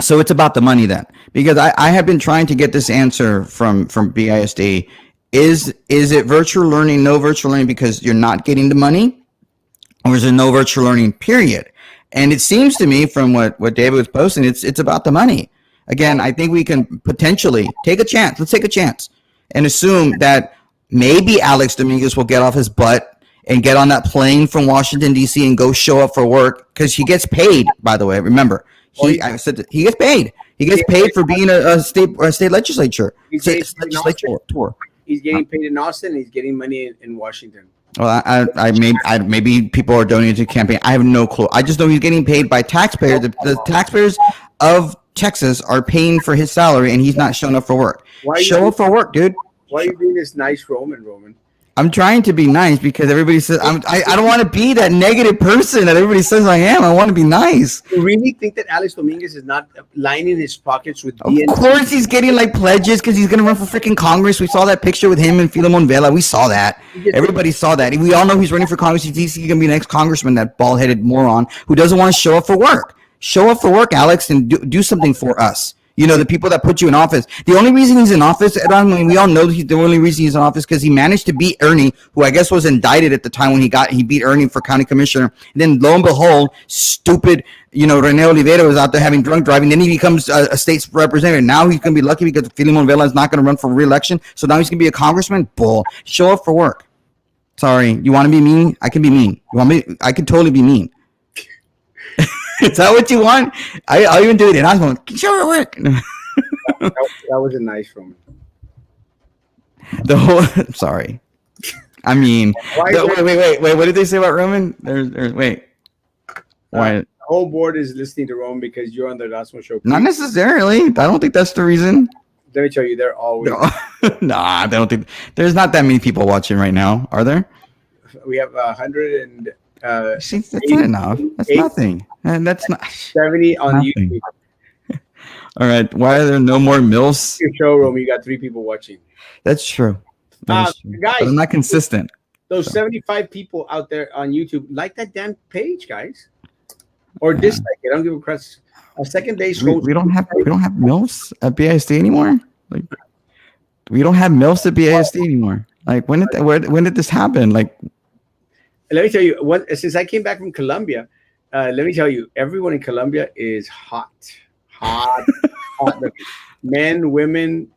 so it's about the money then, because I have been trying to get this answer from BISD. Is it virtual learning, no virtual learning because you're not getting the money, or is there no virtual learning period? And it seems to me from what David was posting, it's about the money. Again, I think we can potentially take a chance. Let's take a chance and assume that maybe Alex Dominguez will get off his butt and get on that plane from Washington D.C. and go show up for work because he gets paid. By the way, remember I said that he gets paid. He gets paid for being a state legislature He's getting paid in legislature Austin. tour. He's getting paid in Austin. He's getting money in Washington. Well, maybe people are donating to the campaign. I have no clue. I just know he's getting paid by taxpayers. The taxpayers of Texas are paying for his salary, and he's not showing up for work. Show up for work, dude. Why are you being this nice, Roman? I'm trying to be nice because everybody says I don't want to be that negative person that everybody says I am. I want to be nice. You really think that Alex Dominguez is not lining his pockets with Of course he's getting like pledges because he's going to run for freaking Congress. We saw that picture with him and Filemon Vela. We saw that. Everybody saw that. We all know he's running for Congress. He's going to be the next congressman, that bald-headed moron who doesn't want to show up for work. Show up for work, Alex, and do something for us. You know, the people that put you in office. The only reason he's in office, we all know the only reason he's in office because he managed to beat Ernie, who I guess was indicted at the time when he beat Ernie for county commissioner. And then lo and behold, stupid, Rene Oliveira was out there having drunk driving. Then he becomes a state representative. Now he's going to be lucky because Filemon Vela is not going to run for re-election. So now he's going to be a congressman. Bull. Show up for work. Sorry. You want to be mean? I can be mean. You want me? I can totally be mean. Is that what you want? I'll even do it in Erasmo. Show her work. that was a nice Roman. Sorry. I mean, wait. What did they say about Roman? Wait. Why? The whole board is listening to Roman because you're on the Erasmo show. Not necessarily. I don't think that's the reason. Let me tell you, they're always. Nah, I don't think. There's not that many people watching right now, are there? We have 100 and. See, that's not enough. That's nothing. And that's not 70 on nothing. YouTube. All right. Why are there no more MILFs? Your show, Roman, you got 3 people watching. That's true. Guys, but I'm not consistent. Those 75 people out there on YouTube, like that damn page, guys, or dislike it. I don't give a crap. A second day school. We don't have MILFs at BISD anymore. Like, we don't have MILFs at BISD anymore. Like, when did this happen? Like. Let me tell you, since I came back from Colombia, let me tell you, everyone in Colombia is hot. Men, women,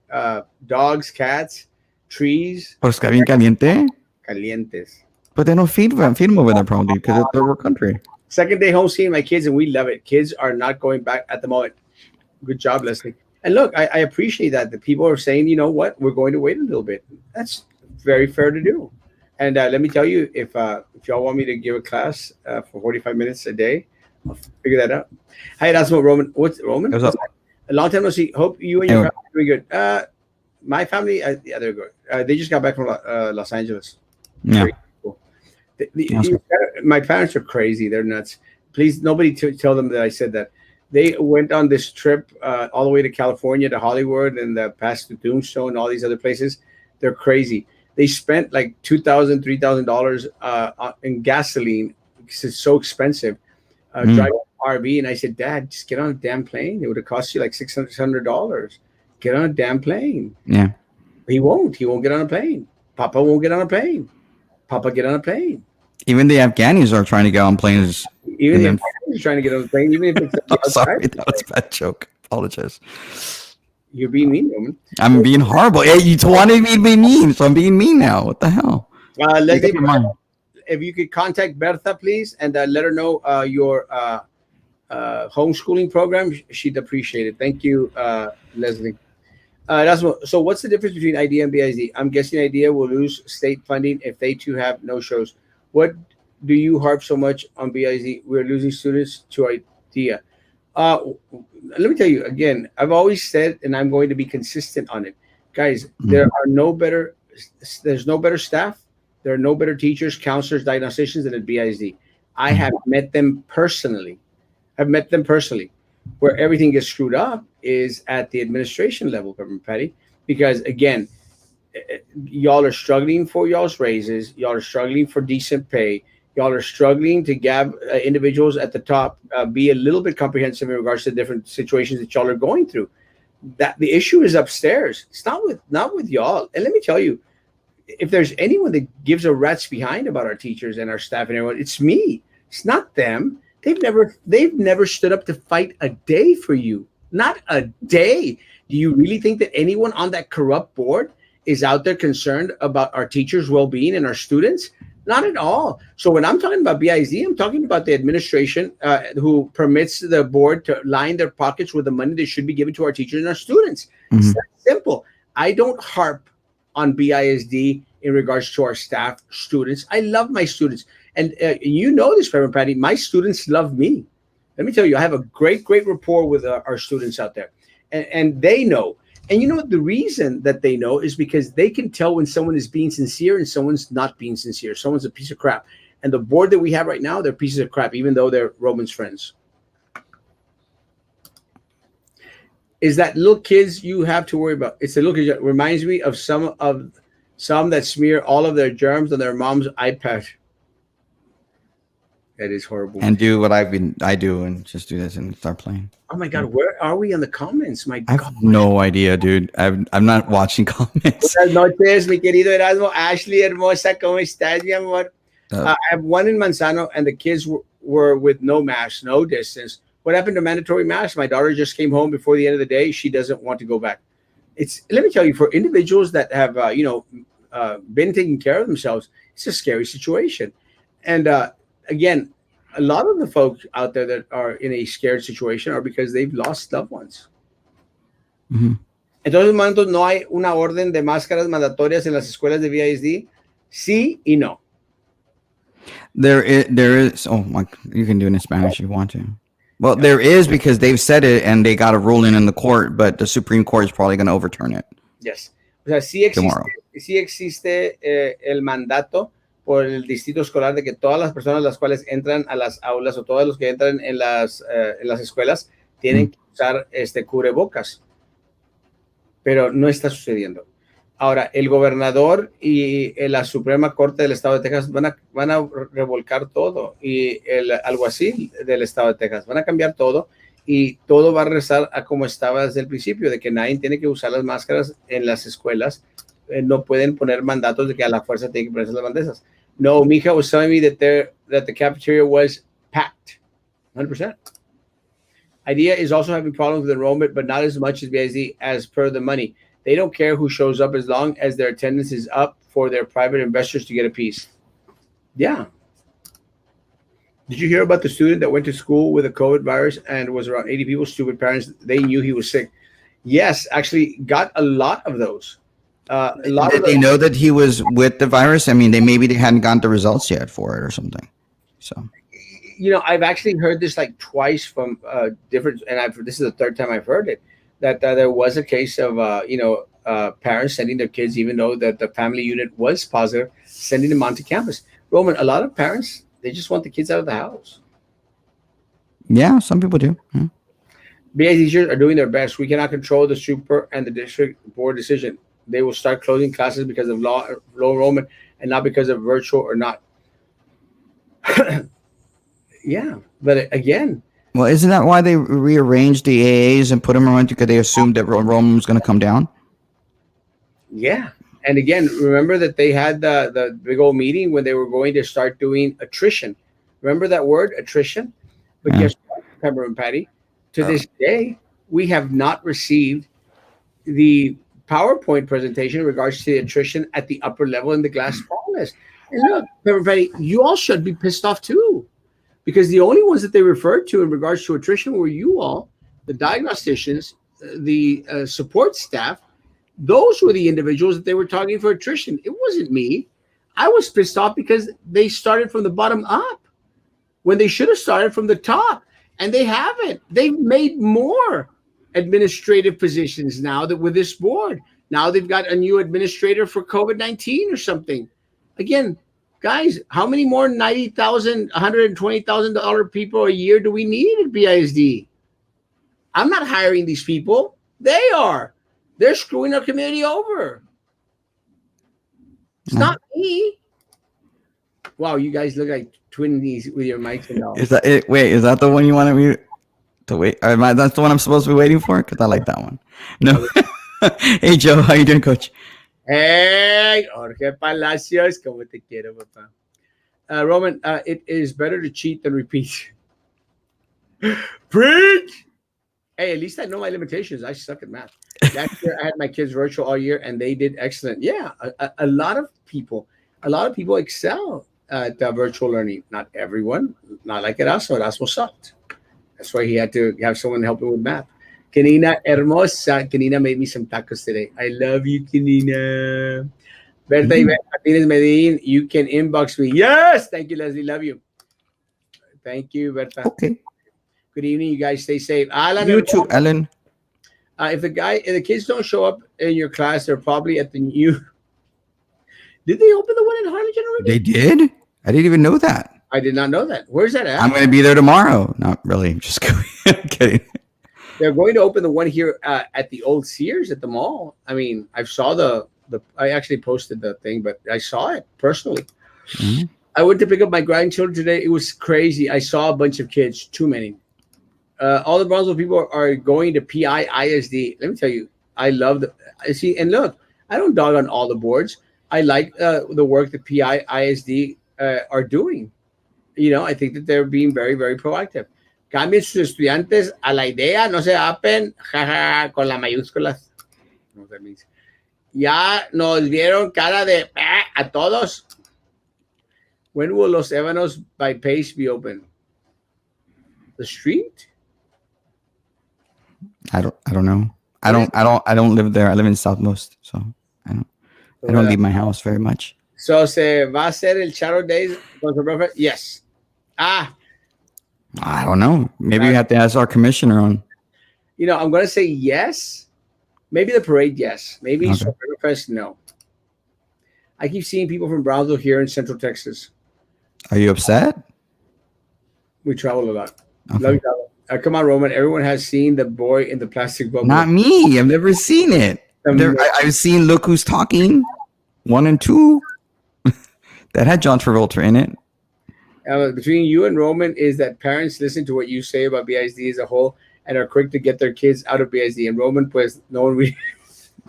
dogs, cats, trees. Pues está bien caliente. Calientes. But they don't feed them over there probably because it's third world country. Second day home seeing my kids, and we love it. Kids are not going back at the moment. Good job, Leslie. And look, I appreciate that. The people are saying, you know what, we're going to wait a little bit. That's very fair to do. And let me tell you, if y'all want me to give a class for 45 minutes a day, I'll figure that out. Hi, Erasmo, Roman. What's Roman? What's up? A long time no see. Hope you and your family are doing good. My family, yeah, they're good. They just got back from Los Angeles. Yeah. Cool. My parents are crazy. They're nuts. Please, nobody tell them that I said that. They went on this trip all the way to California, to Hollywood, and past to Tombstone, and all these other places. They're crazy. They spent like $2,000, $3,000 in gasoline because it's so expensive. Driving an RV, and I said, Dad, just get on a damn plane. It would have cost you like $600. Get on a damn plane. Yeah. He won't. He won't get on a plane. Papa won't get on a plane. Papa, get on a plane. Even the Afghanis are trying to get on planes. Even the Afghanis are trying to get on a plane. Even if it's sorry, that was a bad joke. Apologize. You're being mean, Roman. I'm being horrible. Hey, you wanted me to be mean, so I'm being mean now. What the hell? If you could contact Bertha, please, and let her know your homeschooling program, she'd appreciate it. Thank you, Leslie. Erasmo, so what's the difference between IDEA and BISD? I'm guessing IDEA will lose state funding if they too have no shows. What do you harp so much on BISD? We're losing students to IDEA. Let me tell you again, I've always said, and I'm going to be consistent on it. Guys, there's no better staff. There are no better teachers, counselors, diagnosticians than at BISD. I have met them personally. Where everything gets screwed up is at the administration level, Government Patty, because again, y'all are struggling for y'all's raises. Y'all are struggling for decent pay. Y'all are struggling to have individuals at the top be a little bit comprehensive in regards to different situations that y'all are going through. That the issue is upstairs. It's not with y'all. And let me tell you, if there's anyone that gives a rat's behind about our teachers and our staff and everyone, it's me. It's not them. They've never stood up to fight a day for you. Not a day. Do you really think that anyone on that corrupt board is out there concerned about our teachers' well-being and our students? Not at all. So when I'm talking about BIZ, I'm talking about the administration who permits the board to line their pockets with the money that should be given to our teachers and our students. It's Mhm. that simple. I don't harp on BISD in regards to our staff, students. I love my students. And you know this, Reverend Patty, my students love me. Let me tell you, I have a great rapport with our students out there. And they know. And you know what? The reason that they know is because they can tell when someone is being sincere and someone's not being sincere. Someone's a piece of crap. And the board that we have right now, they're pieces of crap, even though they're Roman's friends. Is that little kids you have to worry about? It's the little kids. It reminds me of some that smear all of their germs on their mom's iPad. That is horrible. And do what I do and just do this and start playing. Oh my God, where are we on the comments? My I have God. no idea, dude. I'm not watching comments. Buenas noches, mi querido Erasmo. Ashley, hermosa, ¿cómo estás, mi amor? I have one in Manzano, and the kids were with no mask, no distance. What happened to mandatory masks? My daughter just came home before the end of the day. She doesn't want to go back. Let me tell you, for individuals that have been taking care of themselves, it's a scary situation. And again, a lot of the folks out there that are in a scared situation are because they've lost loved ones. Mhm. Entonces, momentos no hay una orden de máscaras mandatorias en las escuelas de VISD. Sí y no. There is. Oh my, you can do it in Spanish if you want to. Well, there is because they've said it and they got a ruling in the court, but the Supreme Court is probably going to overturn it Yes. O sea, tomorrow. sí existe el mandato por el distrito escolar de que todas las personas las cuales entran a las aulas o todos los que entran en las escuelas tienen que usar cubrebocas, pero no está sucediendo. Ahora, el gobernador y la Suprema Corte del Estado de Texas van a revolcar todo, y el alguacil del Estado de Texas van a cambiar todo, y todo va a regresar a como estaba desde el principio, de que nadie tiene que usar las máscaras en las escuelas. No pueden poner mandatos de que a la fuerza tienen que ponerse las bandejas. No, Mija was telling me that the cafeteria was packed, 100%. IDEA is also having problems with enrollment, but not as much as BISD as per the money. They don't care who shows up as long as their attendance is up for their private investors to get a piece. Yeah. Did you hear about the student that went to school with a COVID virus and was around 80 people? Stupid parents, they knew he was sick. Yes, actually got a lot of those. A lot Did of they those. know that he was with the virus? I mean, they hadn't gotten the results yet for it or something. So I've actually heard this like twice from different, and this is the third time I've heard it, that there was a case of parents sending their kids, even though that the family unit was positive, sending them onto campus. Roman, a lot of parents, they just want the kids out of the house. yeah, some people do. Yeah. BA teachers are doing their best. We cannot control the super and the district board decision. They will start closing classes because of low enrollment and not because of virtual or not. Yeah, but again, Well, isn't that why they rearranged the AAs and put them around because they assumed that enrollment was going to come down? yeah. And again, remember that they had the big old meeting when they were going to start doing attrition. Remember that word, attrition? But Yeah. guess what, Pepper and Patty? To this day, we have not received the PowerPoint presentation in regards to the attrition at the upper level in the glass fall list. And look, Pepper and Patty, you all should be pissed off too, because the only ones that they referred to in regards to attrition were you all, the diagnosticians, the support staff. Those were the individuals that they were targeting for attrition. It wasn't me. I was pissed off because they started from the bottom up when they should have started from the top, and they haven't. They've made more administrative positions now that with this board. Now they've got a new administrator for COVID-19 or something. Again, guys, how many more $90,000, $120,000 people a year do we need at BISD? I'm not hiring these people. They are. They're screwing our community over. It's not me. Wow, you guys look like twinnies with your mics and all. Is that it? Wait, is that the one you wanted me to wait? That's the one I'm supposed to be waiting for? Because I like that one. No. Hey, Joe. How you doing, Coach? Hey, Jorge Palacios, como te quiero, papá. Roman, it is better to cheat than repeat. Preach! Hey, at least I know my limitations. I suck at math. Last year, I had my kids virtual all year, and they did excellent. Yeah, a lot of people excel at virtual learning. Not everyone, not like Erasmo. Erasmo sucked. That's why he had to have someone help him with math. Kenina Hermosa. Kenina made me some tacos today. I love you, Kenina. Berta Ivette Martinez Medellin, you can inbox me. Yes, thank you, Leslie. Love you. Thank you, Berta. Okay. Good evening, you guys. Stay safe. Alan, You too, Ellen. if the kids don't show up in your class, they're probably at the new. Did they open the one in Harlingen already? They did? I didn't even know that. I did not know that. Where's that at? I'm going to be there tomorrow. Not really. Just kidding. They're going to open the one here at the old Sears at the mall. I mean, I saw the. I actually posted the thing, but I saw it personally. Mhm. I went to pick up my grandchildren today. It was crazy. I saw a bunch of kids, too many. All the Brownsville people are going to PI ISD. Let me tell you, I love the. I see, and look, I don't dog on all the boards. I like the work that PI ISD are doing. You know, I think that they're being very, very proactive. Cambien sus estudiantes a la idea, no se apen, jaja, con las mayúsculas. I don't know what that means. Ya nos vieron cara de a todos. When will Los Evanos by Pace be open? The street? I don't know. I don't live there. I live in Southmost, so I don't leave my house very much. So se va a hacer el Charo Days con su profe? Yes. Ah, I don't know. Maybe we have to ask our commissioner on. you know, I'm going to say yes. Maybe the parade, yes. Maybe Okay. Riverfest, no. I keep seeing people from Brownsville here in Central Texas. Are you upset? We travel a lot. Okay. Love you, travel. Come on, Roman. Everyone has seen the boy in the plastic bubble. Not me. I've never seen it. I've seen Look Who's Talking 1 and 2 that had John Travolta in it. Between you and Roman is that parents listen to what you say about BISD as a whole and are quick to get their kids out of BISD. And Roman, pues, no one really.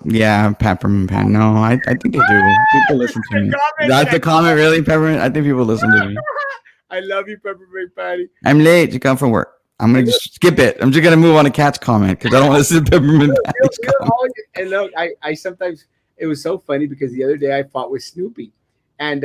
Yeah, Peppermint Patty. No, I think they do. People listen to me. That's the comment, really, Peppermint? I think people listen to me. I love you, Peppermint Patty. I'm late to come from work. I'm going to just skip it. I'm just going to move on to Cat's comment because I don't want to listen to Peppermint Patty's comment. And look, I sometimes, it was so funny because the other day I fought with Snoopy. And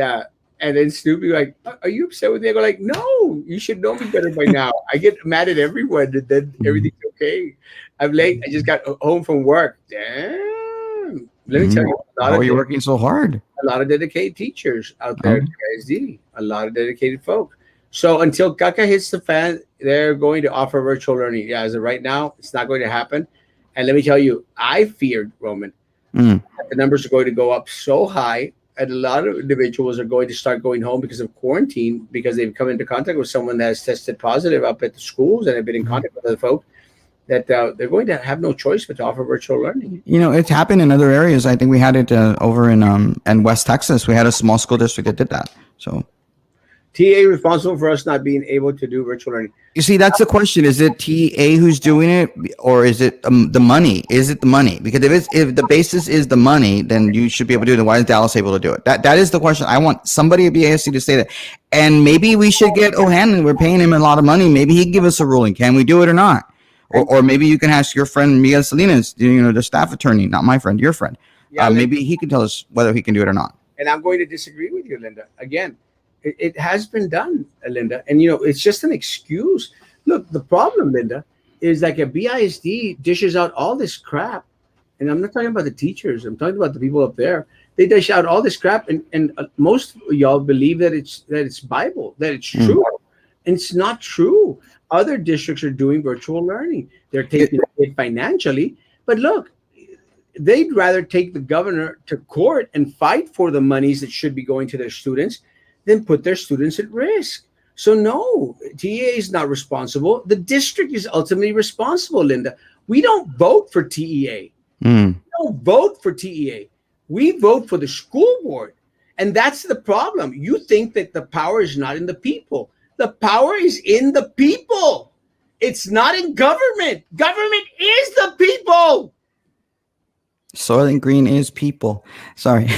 then Snoopy like, are you upset with me? I go like, no, you should know me better by now. I get mad at everyone and then everything's okay. I'm late. I just got home from work. Damn. Let me tell you, Why are you working so hard? a lot of dedicated teachers out there at ISD, a lot of dedicated folk. So until Caca hits the fan, they're going to offer virtual learning. Yeah, as of right now, it's not going to happen. And let me tell you, I feared, Roman, that the numbers are going to go up so high, and a lot of individuals are going to start going home because of quarantine, because they've come into contact with someone that has tested positive up at the schools and have been in contact with other folk, that they're going to have no choice but to offer virtual learning. You know, it's happened in other areas. I think we had it over in West Texas. We had a small school district that did that. So TA responsible for us not being able to do virtual learning. you see, that's the question. Is it TA who's doing it, or is it the money? Is it the money? Because if the basis is the money, then you should be able to do it. Then why is Dallas able to do it? That is the question. I want somebody at BASC to say that. And maybe we should get O'Hanlon. We're paying him a lot of money. Maybe he can give us a ruling. Can we do it or not? Or maybe you can ask your friend Miguel Salinas, the staff attorney, not my friend, your friend. Yeah, maybe he can tell us whether he can do it or not. And I'm going to disagree with you, Linda. Again, it has been done, Linda. And, it's just an excuse. Look, the problem, Linda, is like a BISD dishes out all this crap. And I'm not talking about the teachers. I'm talking about the people up there. They dish out all this crap. And most of y'all believe that it's Bible, that it's true. And it's not true. Other districts are doing virtual learning. They're taking it financially. But look, they'd rather take the governor to court and fight for the monies that should be going to their students than put their students at risk. So no, TEA is not responsible. The district is ultimately responsible, Linda. We don't vote for TEA. We don't vote for TEA. We vote for the school board. And that's the problem. You think that the power is not in the people. The power is in the people. It's not in government. Government is the people. Soylent Green is people. Sorry,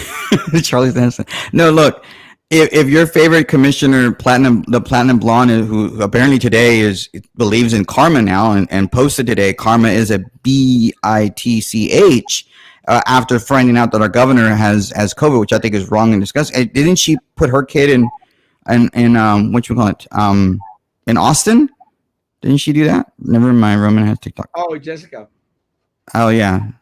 Charlie Dennison. No, look, if your favorite commissioner, the Platinum Blonde, who apparently today believes in karma now and posted today, karma is a BITCH. After finding out that our governor has COVID, which I think is wrong and disgusting. Didn't she put her kid in what you call it in Austin? Didn't she do that? Never mind. Roman has TikTok. Oh, Jessica. Oh yeah.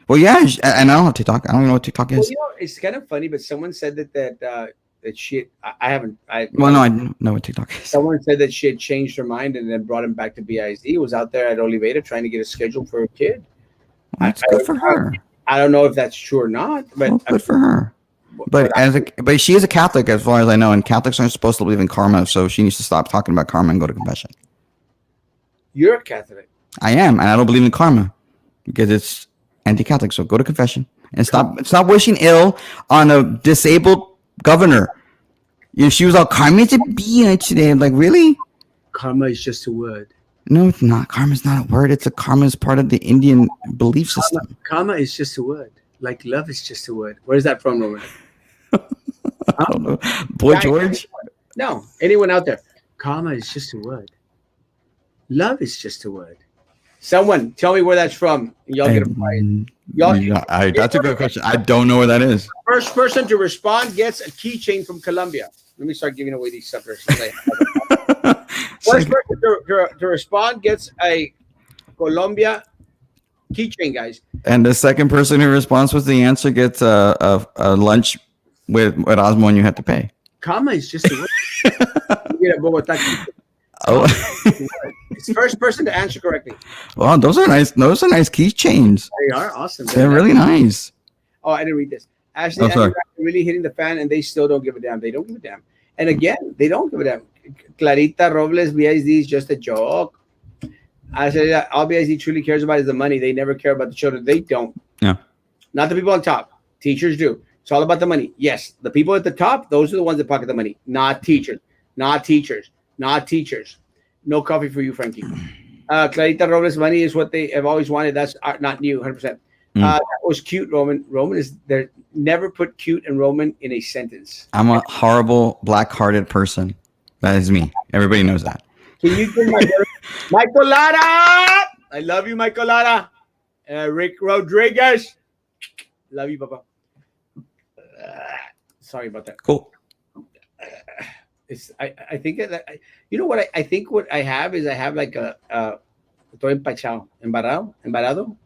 Well, yeah, and I don't have TikTok. I don't know what TikTok is. Well, it's kind of funny, but someone said that she. I haven't. Well, no, I don't know what TikTok is. Someone said that she had changed her mind and then brought him back to BISD. Was out there at Oliveda trying to get a schedule for a kid. Well, that's good for her. I don't know if that's true or not, but well, good for her. But but she is a Catholic, as far as I know, and Catholics aren't supposed to believe in karma, so she needs to stop talking about karma and go to confession. You're a Catholic. I am, and I don't believe in karma because it's anti-Catholic. So go to confession and stop wishing ill on a disabled governor. She was all karma is a B today. I'm like, really? Karma is just a word. No, it's not. Karma is not a word. Karma is part of the Indian belief system. Karma is just a word. Like love is just a word. Where's that from, Roman? I don't know. Boy George? No. Anyone out there? Karma is just a word. Love is just a word. Someone tell me where that's from. Y'all get a prize. That's a good question. I don't know where that is. First person to respond gets a keychain from Colombia. Let me start giving away these suckers. First person to respond gets a Colombia keychain, guys. And the second person who responds with the answer gets a lunch with Erasmo, and you have to pay. Karma is just a word. You get a Bogota keychain. Oh, it's the first person to answer correctly. Wow, those are nice. Those are nice keychains. They are awesome. They're really nice. Oh, I didn't read this. Actually, really hitting the fan, and they still don't give a damn. They don't give a damn. And again, they don't give a damn. Clarita Robles, BISD is just a joke. I said all BISD truly cares about is the money. They never care about the children. They don't. Yeah. Not the people on top. Teachers do. It's all about the money. Yes, the people at the top, those are the ones that pocket the money. Not teachers. Not teachers. Not teachers. No coffee for you, Frankie. Clarita Robles, money is what they have always wanted. That's not new, 100%. That was cute, Roman. Roman is there. Never put cute and Roman in a sentence. I'm a horrible, black-hearted person. That is me. Everybody knows that. Can you give Michael Lara? I love you, Michael Lara. Rick Rodriguez. Love you, Papa. Sorry about that. Cool. I think that you know what I think what I have is I have like a estoy empachado, embarado,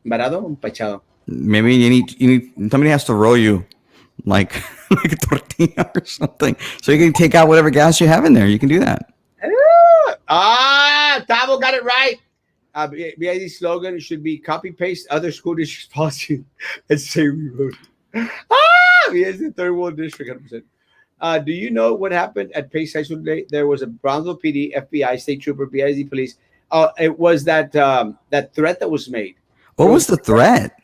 empachado. Maybe you need somebody has to roll you like a tortilla or something, so you can take out whatever gas you have in there. You can do that. Tavo got it right. BID slogan should be copy paste other school districts policy and say we wrote. BID the third world district 100%. Do you know what happened at Pace High School today? There was a Brownsville PD, FBI, state trooper, BID police. It was that threat that was made. What was the threat?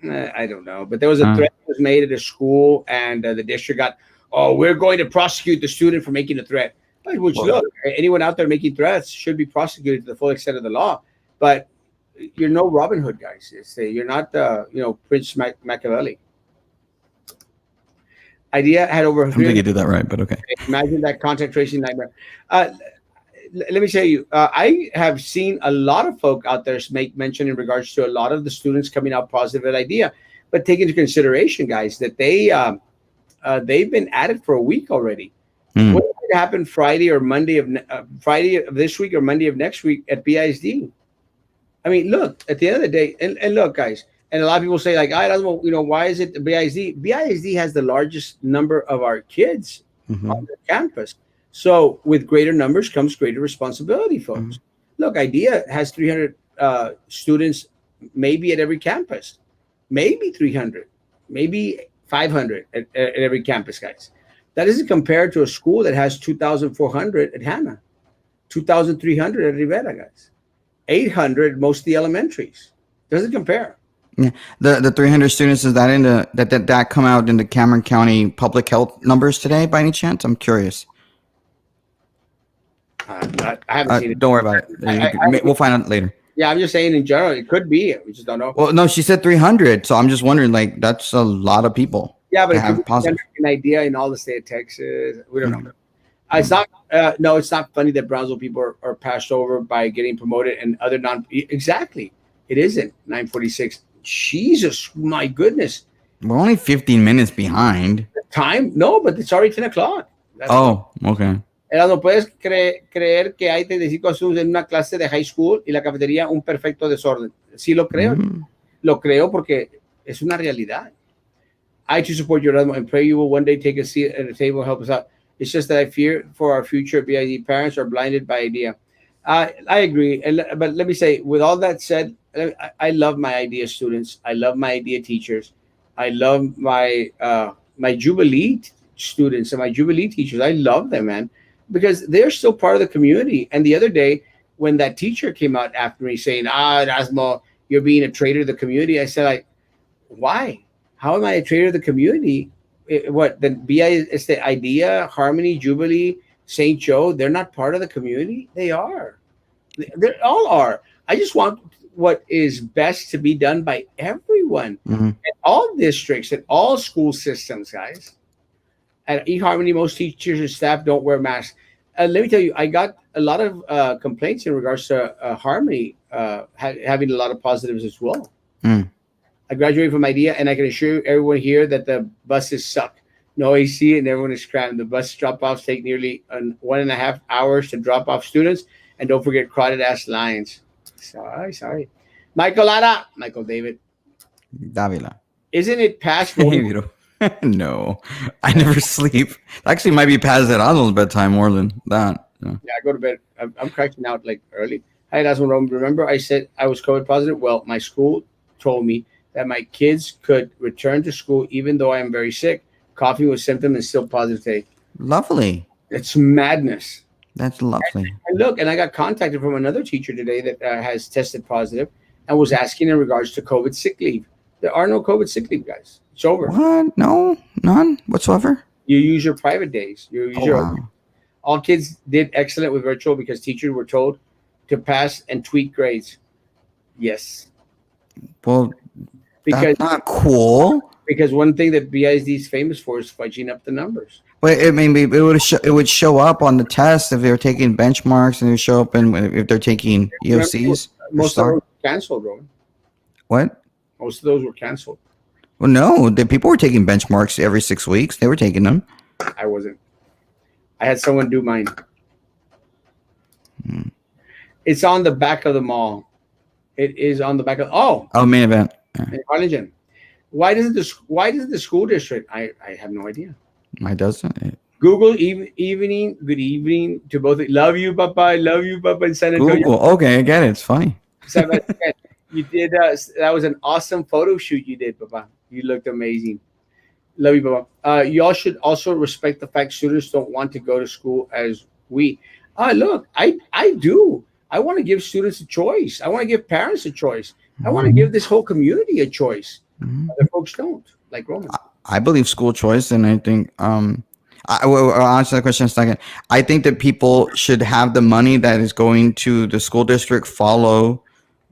I don't know, but there was a threat that was made at a school, and the district got, we're going to prosecute the student for making a threat. Which, look, anyone out there making threats should be prosecuted to the full extent of the law. But you're no Robin Hood, guys. You're not, Prince Machiavelli. Idea had over. I don't think you did that right, but okay. Imagine that contact tracing nightmare. Let me tell you, I have seen a lot of folk out there make mention in regards to a lot of the students coming out positive at Idea, but take into consideration, guys, that they've been at it for a week already. What's going to happen Friday or Monday Friday of this week or Monday of next week at BISD? I mean, look, at the end of the day, and look, guys, and a lot of people say, like, I don't know, why is it BISD? BISD has the largest number of our kids on the campus. So with greater numbers comes greater responsibility, folks. Look, IDEA has 300 students maybe at every campus, maybe 300, maybe 500 at every campus, guys. That isn't compared to a school that has 2,400 at Hannah, 2,300 at Rivera, guys, 800 most of the elementaries. Doesn't compare. Yeah. The 300 students, is that in that come out in the Cameron County public health numbers today by any chance? I'm curious. I haven't seen it. Don't worry about it. We'll find out later. Yeah, I'm just saying in general, it could be. We just don't know. Well, no, she said 300, so I'm just wondering, like, that's a lot of people Yeah, but that it could have be positive. an idea in all the state of Texas. We don't know. Mhm. It's not. No, it's not funny that Brownsville people are passed over by getting promoted and other non. Exactly, it isn't 9:46. Jesus, my goodness, We're only 15 minutes behind. time. No, but it's already 10 o'clock. Oh, okay. No puedes creer que hay 35 alumnos en una clase de high school y la cafetería un perfecto desorden. Sí Mm. lo creo porque es una realidad. I too support you, Erasmo, and pray you will one day take a seat at the table and help us out. It's just that I fear for our future BID parents are blinded by idea. I agree. But let me say, with all that said, I love my idea students. I love my idea teachers. I love my Jubilee students and my Jubilee teachers. I love them, man, because they're still part of the community. And the other day, when that teacher came out after me saying, Erasmo, you're being a traitor to the community, I said, why? How am I a traitor to the community? What the BI is the idea, Harmony, Jubilee, St. Joe, they're not part of the community? They are. They all are. I just want what is best to be done by everyone Mhm. in all districts and all school systems, guys. At eHarmony, most teachers and staff don't wear masks. Let me tell you, I got a lot of complaints in regards to Harmony having a lot of positives as well. Mm. I graduated from IDEA, and I can assure everyone here that the buses suck. No AC, and everyone is crammed. The bus drop-offs take nearly 1.5 hours to drop off students, and don't forget crowded ass lines. Sorry. Michael Lara, Michael David, Davila. isn't it past Hey, voting? Vito. No, I never sleep. Actually, might be past that Oswald's bedtime more than that. Yeah. Yeah, I go to bed. I'm cracking out like early. Hi, that's when remember I said I was COVID positive. Well, my school told me that my kids could return to school even though I am very sick, coughing with symptoms, and still positive today. Lovely. It's madness. That's lovely. And look, and I got contacted from another teacher today that has tested positive and was asking in regards to COVID sick leave. There are no COVID sick leave, guys. It's over. What? No, none whatsoever. You use your private days. You use Oh your wow. all kids did excellent with virtual because teachers were told to pass and tweak grades. Yes, Well, because that's not cool. because one thing that BISD is famous for is fudging up the numbers. But it would show up on the test if they were taking benchmarks, and it would show up if they're taking EOCs. Most of those were canceled, Roman. What? Most of those were canceled. Well, no, the people were taking benchmarks every 6 weeks. They were taking them. I wasn't. I had someone do mine. Hmm. It's on the back of the mall. It is on the back of Oh, main event. Yeah. in Harlingen. Why doesn't the school district? I have no idea. Why doesn't? Google evening. Good evening to both. Love you, Papa. I love you, Papa. In San Antonio. Google. Okay, I get it. It's funny. You did. That was an awesome photo shoot you did, Papa. You looked amazing. Love you, Papa. Y'all should also respect the fact students don't want to go to school as we. Look, I do. I want to give students a choice. I want to give parents a choice. I want to give this whole community a choice. Mhm. Other folks don't, like Roman. I believe school choice, and I think I'll answer that question in a second. I think that people should have the money that is going to the school district follow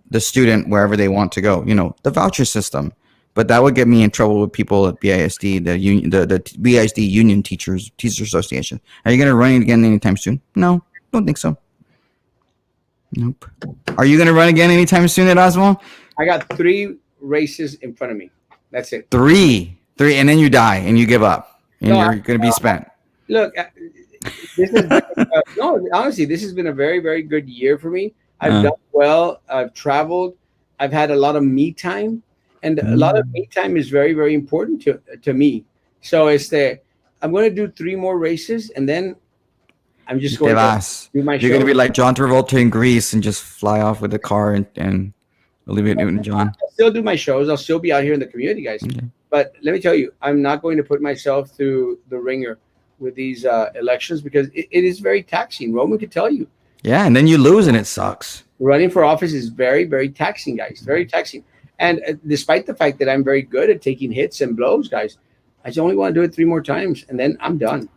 the student wherever they want to go. You know, the voucher system. But that would get me in trouble with people at BISD, the union, the BISD Union Teachers Association. Are you going to run it again anytime soon? No, don't think so. Nope. Are you going to run again anytime soon at Oswald? I got 3 races in front of me. That's it. Three, and then you die and you give up, and No, you're going to be spent. Look, this has been, no, honestly, this has been a very, very good year for me. I've done well. I've traveled. I've had a lot of me time, and a lot of me time is very, very important to me. So I'm going to do 3 more races, and then I'm just going to do my You're show. going to be like John Travolta in Greece and just fly off with the car and Olivia Newton-John. I'll still do my shows. I'll still be out here in the community, guys. Okay. But let me tell you, I'm not going to put myself through the ringer with these elections because it is very taxing. Roman could tell you. Yeah, and then you lose and it sucks. Running for office is very, very taxing, guys. Very taxing. And despite the fact that I'm very good at taking hits and blows, guys, I just only want to do it 3 more times, and then I'm done.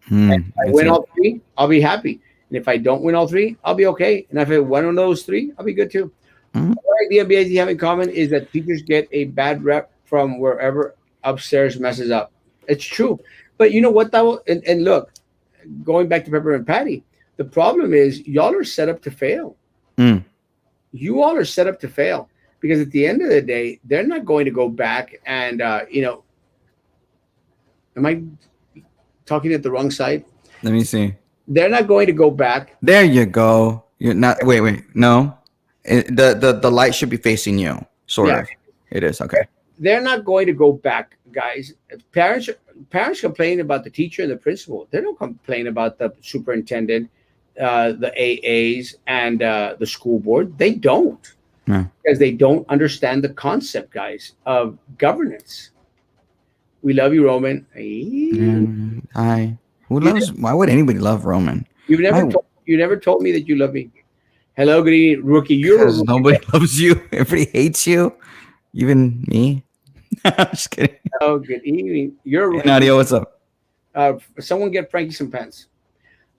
Hmm. I That's win it. all three, I'll be happy. And if I don't win all three, I'll be okay. And if I win one of those three, I'll be good too. Hmm. What the MBAs have in common is that teachers get a bad rep from wherever upstairs messes up. It's true. But you know what, though? And look, going back to Pepper and Patty, the problem is y'all are set up to fail. Mm. You all are set up to fail because at the end of the day, they're not going to go back and, am I talking at the wrong side? Let me see. They're not going to go back. There you go. You're not. Wait, wait. No, the light should be facing you. Sort Yeah, of. It is okay. they're not going to go back, guys. Parents complain about the teacher and the principal. They don't complain about the superintendent, the AAs, and the school board. They don't Yeah. because they don't understand the concept, guys, of governance. We love you, Roman. Hi. Who You, loves? Why would anybody love Roman? Why? you never told me that you love me. Hello, good evening, rookie. You're a Because rookie. nobody loves you. Everybody hates you. Even me. I'm just kidding. Oh, good evening. You're a Hey, rookie. Nadia, what's up? Someone get Frankie some pants.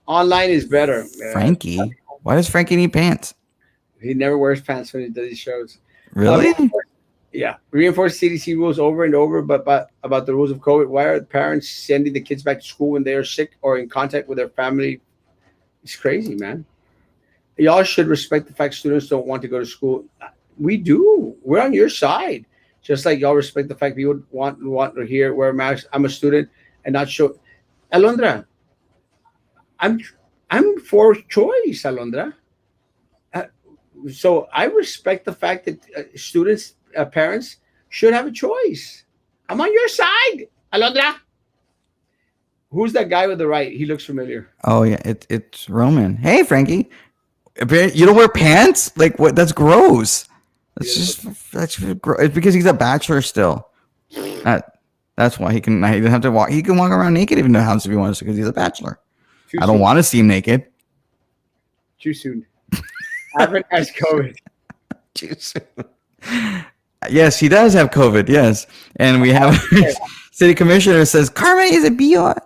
Online is better. Frankie. Why does Frankie need pants? He never wears pants when he does his shows. Really? Yeah, reinforce CDC rules over and over, but about the rules of COVID. Why are the parents sending the kids back to school when they are sick or in contact with their family? It's crazy, man. Y'all should respect the fact students don't want to go to school. We do. We're on your side. Just like y'all respect the fact people want to hear wear masks. I'm a student and not show. Alondra, I'm I'm for choice, Alondra. Uh, so I respect the fact that students, parents should have a choice. I'm on your side, Alondra. Who's that guy with the right? He looks familiar. Oh yeah, it's Roman. Hey Frankie, you don't wear pants? Like what? That's gross. It's because he's a bachelor still. That's why he doesn't have to walk. He can walk around naked even in the house if he wants to because he's a bachelor. Too I don't soon. want to see him naked. Too soon. Haven't has COVID. Too soon. Yes, he does have COVID. Yes, and we have city commissioner says Karma is a BR.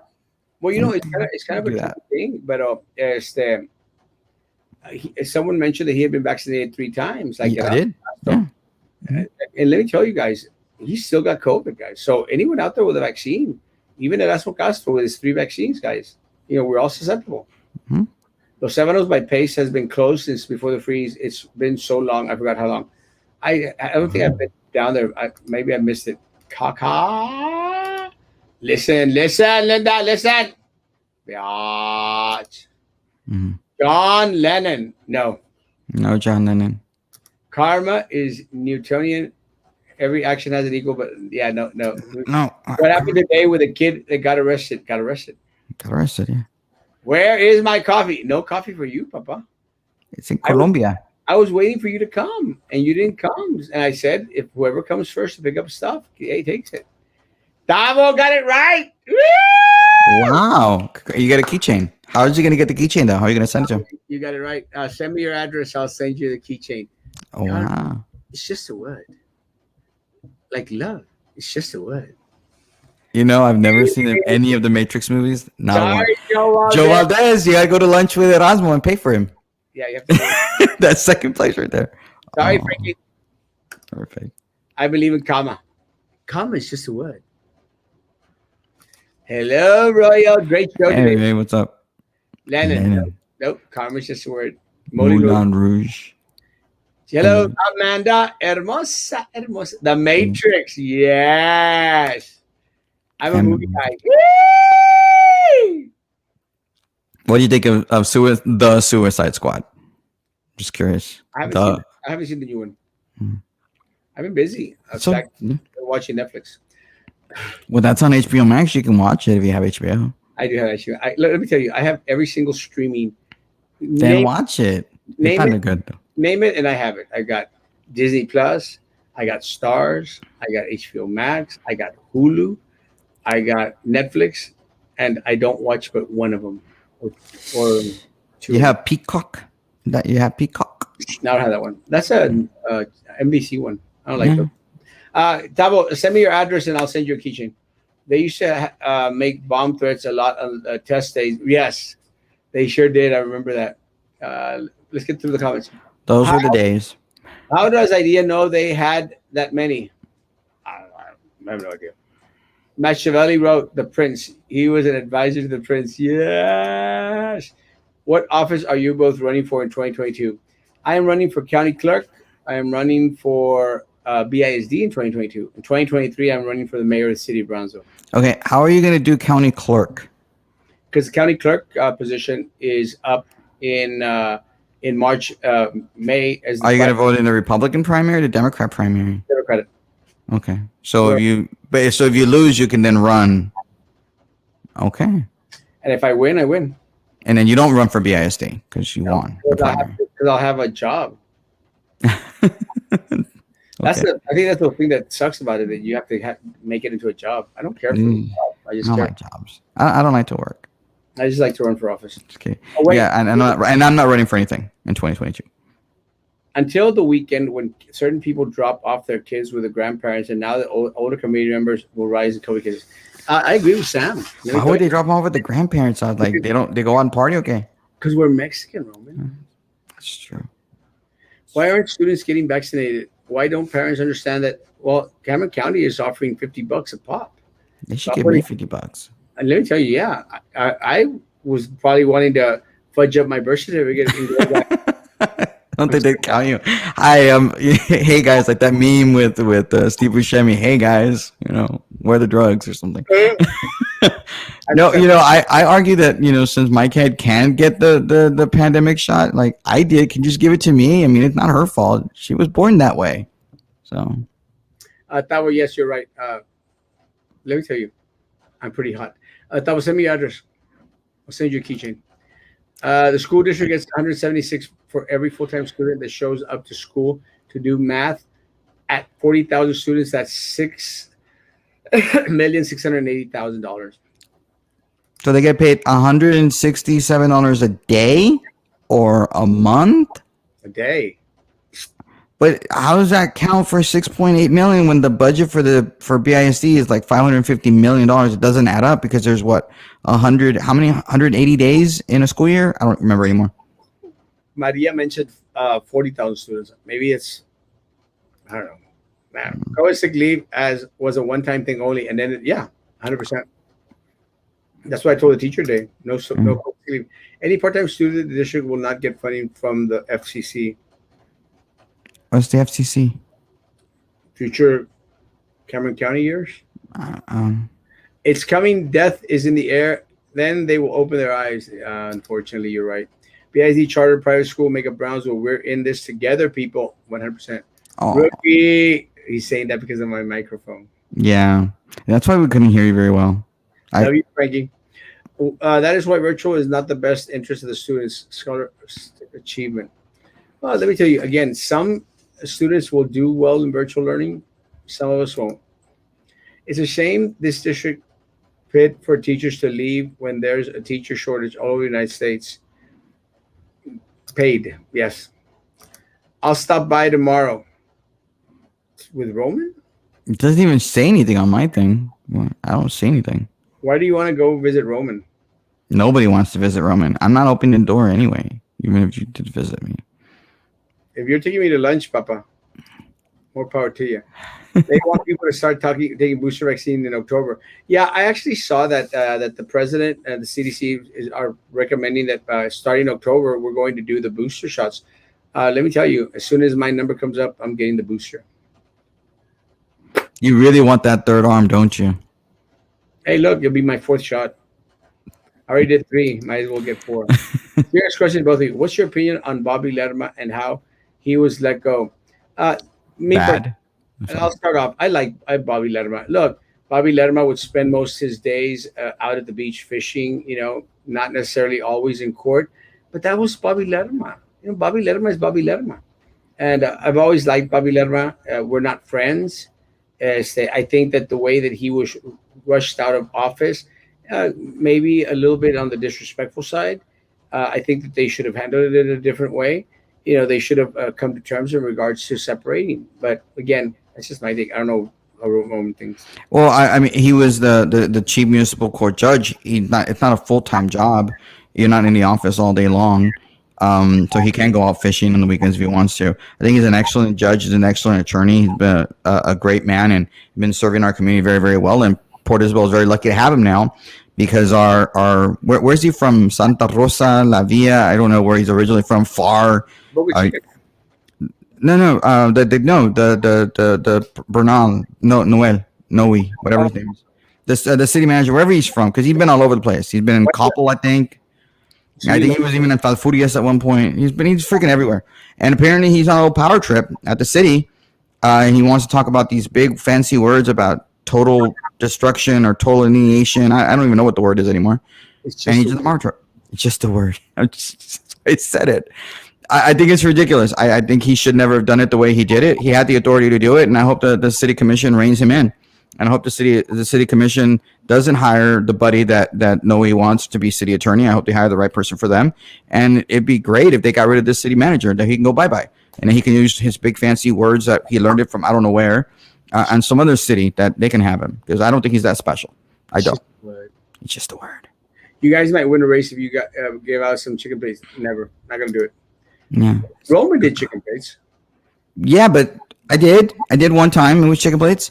Well, it's kind of a Do tricky that. thing, but someone mentioned that he had been vaccinated 3 times. Like I did. Yeah. And let me tell you guys, he still got COVID, guys. So anyone out there with a vaccine, even Erasmo Castro with his 3 vaccines, guys, we're all susceptible. Mhm. Los Sábanos by Pace has been closed since before the freeze. It's been so long, I forgot how long. I don't think I've been down there. Maybe I missed it. Kaka. Listen, Linda, listen. Biatch. Mhm. John Lennon. No. No, John Lennon. Karma is Newtonian. Every action has an equal, but yeah, no. No. What happened today with a kid that got arrested? Got arrested. Got arrested. Yeah. Where is my coffee? No coffee for you, Papa. It's in Colombia. I was waiting for you to come, and you didn't come. And I said, if whoever comes first to pick up stuff, he takes it. Davo got it right. Woo! Wow. You got a keychain. How are you going to get the keychain though? How are you going to send it to him? You got it right. Send me your address. I'll send you the keychain. Oh, wow. It's just a word. Like love. It's just a word. I've never seen any of the Matrix movies. Not one. Sorry, Joe Joe Valdez. Valdez, you got to go to lunch with Erasmo and pay for him. Yeah, you have to. That's second place right there. Sorry, Oh, Frankie. perfect. I believe in karma. Karma is just a word. Hello, Royal. Great show today. Hey, what's up? Lennon. Nope. Karma is just a word. Molly Rose. Moulin Rouge. Hello, Amanda. Hermosa. The Matrix. Yes. I'm a movie guy. Yay! What do you think of the Suicide Squad? Just curious. I haven't seen the new one. Hmm. I've been busy. So, Watching Netflix. well, that's on HBO Max. You can watch it if you have HBO. I do have actually. Let me tell you, I have every single streaming. Then watch it. It's kind of good though. Name it, and I have it. I got Disney Plus. I got Stars. I got HBO Max. I got Hulu. I got Netflix, and I don't watch but one of them, or two. You have Peacock. You have Peacock. Now I have that one. That's a NBC one. I don't like those. Yeah. Tavo, send me your address and I'll send you a keychain. They used to make bomb threats a lot on test days. Yes, they sure did. I remember that. Let's get through the comments. Those How, were the days. how does Idea know they had that many? I have no idea. Machiavelli wrote The Prince. He was an advisor to the Prince. Yes. What office are you both running for in 2022? I am running for county clerk. I am running for BISD in 2022. In 2023, I'm running for the mayor of the city of Brownsville. Okay, how are you going to do county clerk? Because the county clerk position is up in March, May as the Are you going to vote in the Republican primary or the Democrat primary? Democrat. Okay, so if you lose, you can then run. Okay, And if I win, I win. and then you don't run for BISD because you won the primary. Because I'll have a job. Okay. I think that's the thing that sucks about it, that you have to make it into a job. I don't care for the job. I I just don't care. like jobs. I don't like to work. I just like to run for office. Okay. Oh, wait. Yeah, and I'm not running for anything in 2022. Until the weekend when certain people drop off their kids with the grandparents, and now the older community members will rise in COVID cases. I agree with Sam. Why would they drop them off with the grandparents? Like they go out and party? Okay, Because we're Mexican, Roman. that's true. Why aren't students getting vaccinated? Why don't parents understand that? Well, Cameron County is offering $50 a pop. They should give me $50. And let me tell you, yeah, I was probably wanting to fudge up my birth certificate. And go back. I don't think they count you. Hey guys, like that meme with Steve Buscemi. Hey guys, where are the drugs or something. No, I argue that since my kid can get the pandemic shot, like I did, can you just give it to me? I mean, it's not her fault. She was born that way. So, Tavo, yes, you're right. Let me tell you, I'm pretty hot. Tavo, send me your address. I'll send you a keychain. The school district gets 176 for every full-time student that shows up to school to do math. At 40,000 students, that's $6,680,000 so they get paid $167 a day or a month? a day. But how does that count for 6.8 million when the budget for BISD is like $550 million? It doesn't add up because there's what 180 days in a school year? I don't remember anymore. Maria mentioned 40,000 students. Maybe it's, I don't know. Man, COVID sick leave was a one-time thing only, and then 100%. That's what I told the teacher today. No COVID sick leave. Any part-time student in the district will not get funding from the FCC. What's the FCC? Future Cameron County years. It's coming. Death is in the air. Then they will open their eyes. Unfortunately, you're right. BISD charter private school, make up Brownsville. We're in this together, people. 100%. Oh. Rookie. He's saying that because of my microphone. Yeah, that's why we couldn't hear you very well. Love you, Frankie. That is why virtual is not the best interest of the students' scholar achievement. Well, let me tell you again. Some students will do well in virtual learning. Some of us won't. It's a shame this district paid for teachers to leave when there's a teacher shortage all over the United States. Paid, yes. I'll stop by tomorrow. With Roman? It doesn't even say anything on my thing. I don't see anything. Why do you want to go visit Roman? Nobody wants to visit Roman. I'm not opening the door anyway, even if you did visit me. If you're taking me to lunch, Papa, more power to you. They want people to start taking booster vaccine in October. Yeah, I actually saw that that the president and the CDC are recommending that starting October, we're going to do the booster shots. Let me tell you, as soon as my number comes up, I'm getting the booster. You really want that third arm, don't you? Hey, look, you'll be my fourth shot. I already did 3. Might as well get 4. Serious question to both of you. What's your opinion on Bobby Lerma and how he was let go? Bad. I'll start off. I like Bobby Lerma. Look, Bobby Lerma would spend most of his days out at the beach fishing, not necessarily always in court. But that was Bobby Lerma. Bobby Lerma is Bobby Lerma. And I've always liked Bobby Lerma. We're not friends. I think that the way that he was rushed out of office, maybe a little bit on the disrespectful side. I think that they should have handled it in a different way. they should have come to terms in regards to separating. But again, that's just my thing. I don't know how Roman thinks. Well, I mean, he was the chief municipal court judge. It's not a full time job. You're not in the office all day long. So he can go out fishing on the weekends if he wants to. I think he's an excellent judge. He's an excellent attorney. He's been a great man and been serving our community very, very well. And Port Isabel is very lucky to have him now because where's he from? Santa Rosa, La Villa. I don't know where he's originally from. Far. No, the Bernal, no, Noel, Noe, whatever his name is. The city manager, wherever he's from, because he's been all over the place. He's been in Coppell, I think. I think he was even in Falfurrias at one point. He's freaking everywhere. And apparently he's on a little power trip at the city. And he wants to talk about these big fancy words about total destruction or total annihilation. I don't even know what the word is anymore. And he's in the power trip. It's just a word. I said it. I think it's ridiculous. I think he should never have done it the way he did it. He had the authority to do it, and I hope the city commission reins him in. And I hope the city commission doesn't hire the buddy that Noe wants to be city attorney. I hope they hire the right person for them. And it'd be great if they got rid of this city manager, that he can go bye-bye. And then he can use his big fancy words that he learned it from I don't know where, and some other city that they can have him. Because I don't think he's that special. I don't. It's just a word. You guys might win a race if you gave out some chicken plates. Never. Not going to do it. Yeah. Roman did chicken plates. Yeah, but I did. I did one time. It was chicken plates.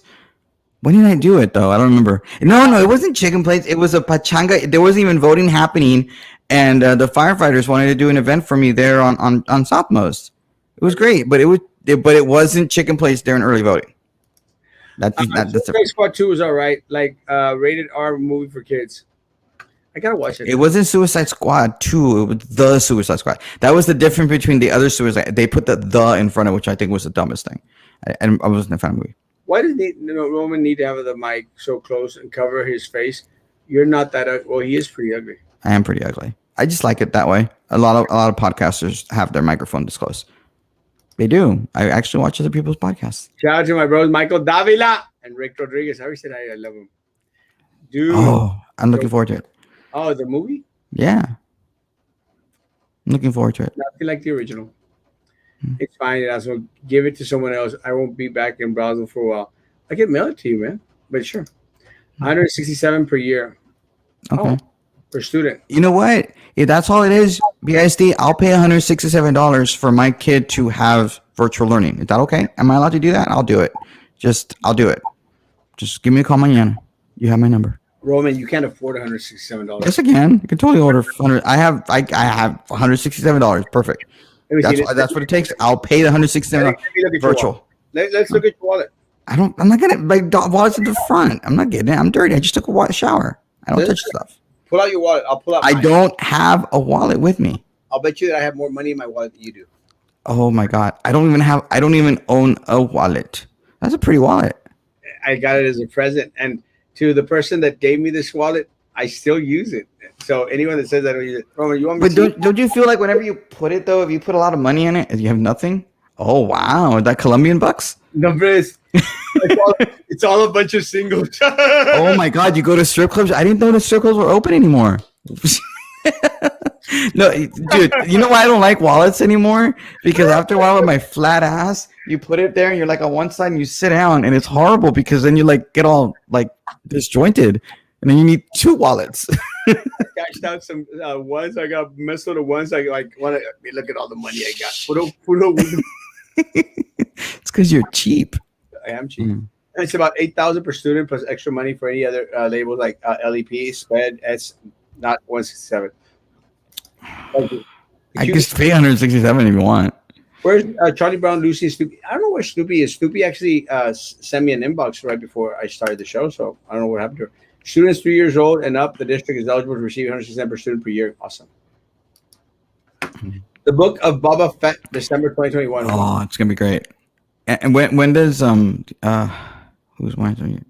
When did I do it, though? I don't remember. No, it wasn't chicken plates. It was a pachanga. There wasn't even voting happening, and the firefighters wanted to do an event for me there on Southmost. It was great, but it wasn't chicken plates during early voting. That's Squad 2 was all right. Like rated R movie for kids. I gotta watch it. It wasn't Suicide Squad 2. It was the Suicide Squad. That was the difference between the other Suicide. They put the in front of, which I think was the dumbest thing. I wasn't a fan of the movie. Why does Roman need to have the mic so close and cover his face? You're not that well. He is pretty ugly. I am pretty ugly. I just like it that way. A lot of podcasters have their microphone this close. They do. I actually watch other people's podcasts. Shout out to my bros Michael Davila and Rick Rodriguez. I always said I love him. Dude. Oh, I'm looking forward to it. Oh, the movie? Yeah. I'm looking forward to it. Nothing like the original. It's fine. Erasmo. Give it to someone else. I won't be back in Brazil for a while. I can mail it to you, man. But sure. 167 per year. Okay. Per student. You know what? If that's all it is, BISD, I'll pay $167 for my kid to have virtual learning. Is that okay? Am I allowed to do that? I'll do it. I'll do it. Just give me a call mañana. You have my number. Roman, you can't afford $167. Yes, I can. You can totally order 100. I have $167. Perfect. That's what it takes. I'll pay the $167 virtual. Let's look at your wallet. I'm not gonna wallet's at the front. I'm not getting it. I'm dirty. I just took a shower. I don't touch stuff. Pull out your wallet. I'll pull out mine. I don't have a wallet with me. I'll bet you that I have more money in my wallet than you do. Oh my God. I don't even own a wallet. That's a pretty wallet. I got it as a present. And to the person that gave me this wallet, I still use it. So anyone that says I don't use it, Roman, you want me to? But don't you feel like whenever you put it though, if you put a lot of money in it, and you have nothing? Oh wow, that Colombian bucks? No, it's all a bunch of singles. Oh my God, you go to strip clubs? I didn't know the strip clubs were open anymore. No, dude, you know why I don't like wallets anymore? Because after a while with my flat ass, you put it there and you're like on one side and you sit down and it's horrible because then you like get all like disjointed and then you need two wallets. I cashed out some ones. I got messed with the ones. I want to look at all the money I got. It's because you're cheap. I am cheap. It's about $8,000 per student plus extra money for any other labels like LEP, SPED, S, not 167. I guess pay 167 if you want. Where's Charlie Brown, Lucy, and Snoopy? I don't know where Snoopy is. Snoopy actually sent me an inbox right before I started the show, so I don't know what happened to her. Students 3 years old and up, the district is eligible to receive 167 per student per year. Awesome. The Book of Boba Fett, December 2021. Oh, it's gonna be great. And when does who's watching?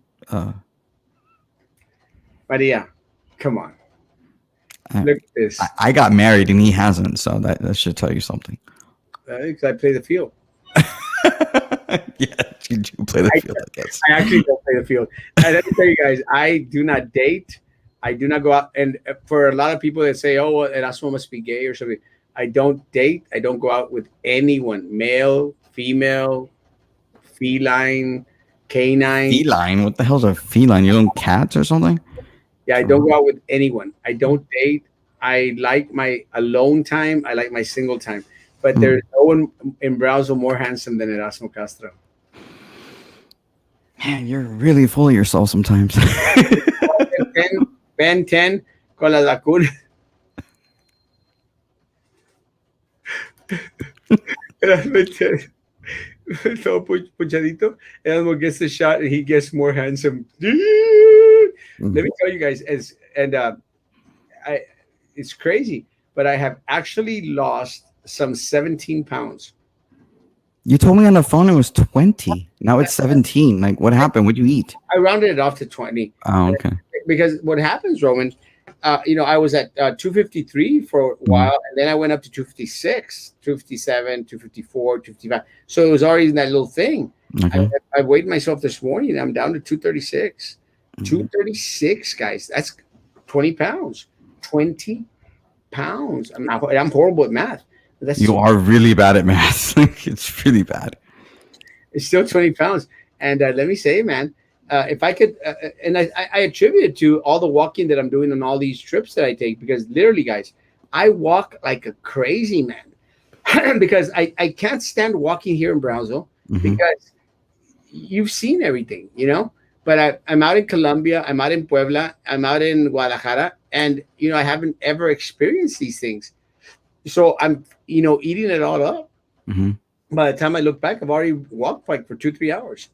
Maria, come on. Look at this. I got married and he hasn't, so that should tell you something. Because I play the field. Yeah, you do play the field, I guess. I actually don't play the field. And let me tell you guys, I do not date. I do not go out. And for a lot of people that say, oh, well, Erasmo must be gay or something. I don't date. I don't go out with anyone, male, female, feline, canine. Feline? What the hell's a feline? You own cats or something? Yeah, I For don't real? go out with anyone. I don't date. I like my alone time. I like my single time. But Hmm. there's no one in Brownsville more handsome than Erasmo Castro. Man, you're really full of yourself sometimes. Ben 10, Ben 10 con la vacuna. Erasmo 10. Todo puchadito. Erasmo gets the shot and he gets more handsome. Let me tell you guys, as and I, it's crazy, but I have actually lost some 17 pounds. You told me on the phone it was 20. Now it's 17. Like, what happened? What'd you eat? I rounded it off to 20 Oh, okay. because what happens, Roman, I was at 253 for a Mhm. while, and then I went up to 256, 257, 254, 255. So it was already in that little thing. I, Okay. I weighed myself this morning. I'm down to 236. Mhm. 236, guys. That's 20 pounds. 20 pounds. I'm horrible at math. But that's You are really bad at math. Like, it's really bad. it's still 20 pounds. And let me say, man, if I could, and I attribute it to all the walking that I'm doing on all these trips that I take, because literally, guys, I walk like a crazy man because I can't stand walking here in Brownsville Hmm. because you've seen everything, But I'm out in Colombia, I'm out in Puebla, I'm out in Guadalajara, and, I haven't ever experienced these things. So I'm, eating it all up. Hmm. By the time I look back, I've already walked like for 2, 3 hours.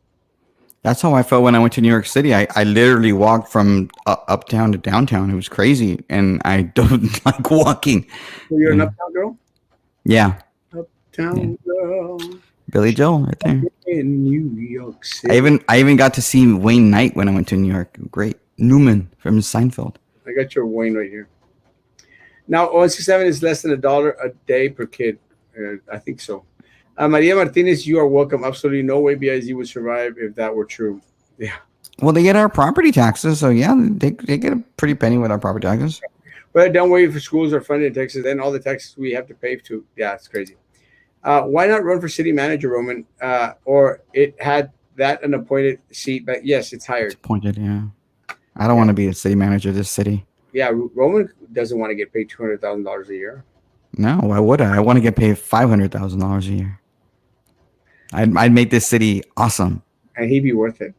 That's how I felt when I went to New York City. I literally walked from uptown to downtown. It was crazy. And I don't like walking. So you're an Yeah. uptown girl? Yeah. Yeah. Uptown girl Billy Joel right there. in New York I City. even I even got to see Wayne Knight when I went to New York. Great. Newman from Seinfeld. I got your Wayne right here. Now, 167 is less than $1 a day per kid. I think so. Maria Martinez, you are welcome. Absolutely no way BIZ would survive if that were true. Yeah. Well, they get our property taxes, so yeah, they get a pretty penny with our property taxes. But don't worry for schools are funded in Texas. Then all the taxes we have to pay to. Yeah, it's crazy. Why not run for city manager, Roman? Or it had that an appointed seat, but yes, it's It's hired. appointed, yeah. I don't Yeah, want to be a city manager of this city. yeah. Roman doesn't want to get paid $200,000 a year. No, why would I? I want to get paid $500,000 a year. I'd make this city awesome. And he'd be worth it.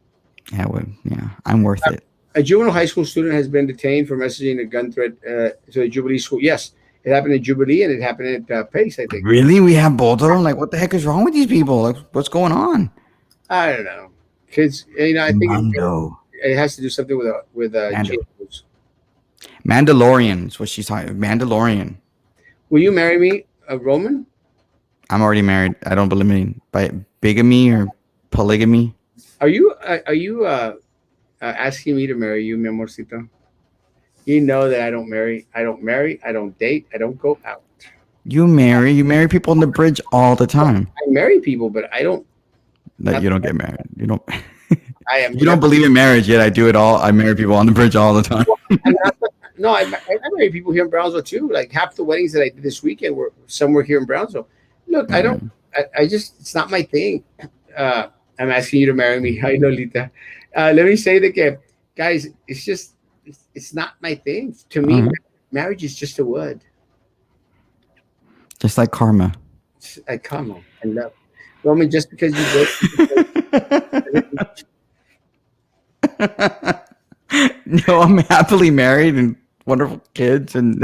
Yeah, I would. Yeah, I'm worth it. A juvenile high school student has been detained for messaging a gun threat to the Jubilee school. Yes, it happened at Jubilee and it happened at Pace, I think. Really? We have both of them? Like, what the heck is wrong with these people? Like, what's going on? I don't know. Kids, I think Mando. it has to do something with Mando. GMOs. Mandalorian is what she's talking. Mandalorian. Will you marry me, Roman? I'm already married. I don't believe in bigamy or polygamy. Are you asking me to marry you, mi amorcito? You know that I don't marry. I don't marry. I don't date. I don't go out. You marry people on the bridge all the time. I marry people, but I don't. That you don't get married. You don't. I am. You don't believe in marriage yet. I do it all. I marry people on the bridge all the time. I'm not, no, I marry people here in Brownsville too. Like half the weddings that I did this weekend were somewhere here in Brownsville. Look, I don't. I just it's not my thing. I'm asking you to marry me. Hi, Lolita. Let me say that, guys, it's not my thing. To me, Mhm. marriage is just a word. Just like karma. I come on and love. Roman, just because you go, No, I'm happily married and wonderful kids, and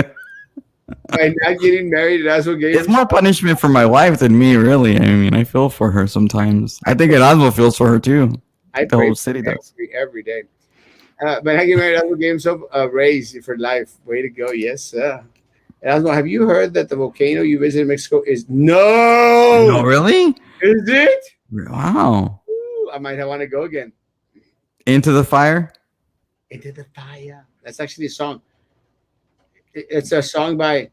by not getting married, that's what gave it's more punishment for my wife than me, really. I mean, I feel for her sometimes. I think Erasmo feels for her too. I The pray whole city does. every day. But not getting married, that's what gave himself a raise for life. Way to go, yes, sir. Erasmo, have you heard that the volcano you visited in Mexico is No, really? Is it? Wow. Ooh, I might want to go again. Into the fire? Into the fire. That's actually a song. It's a song by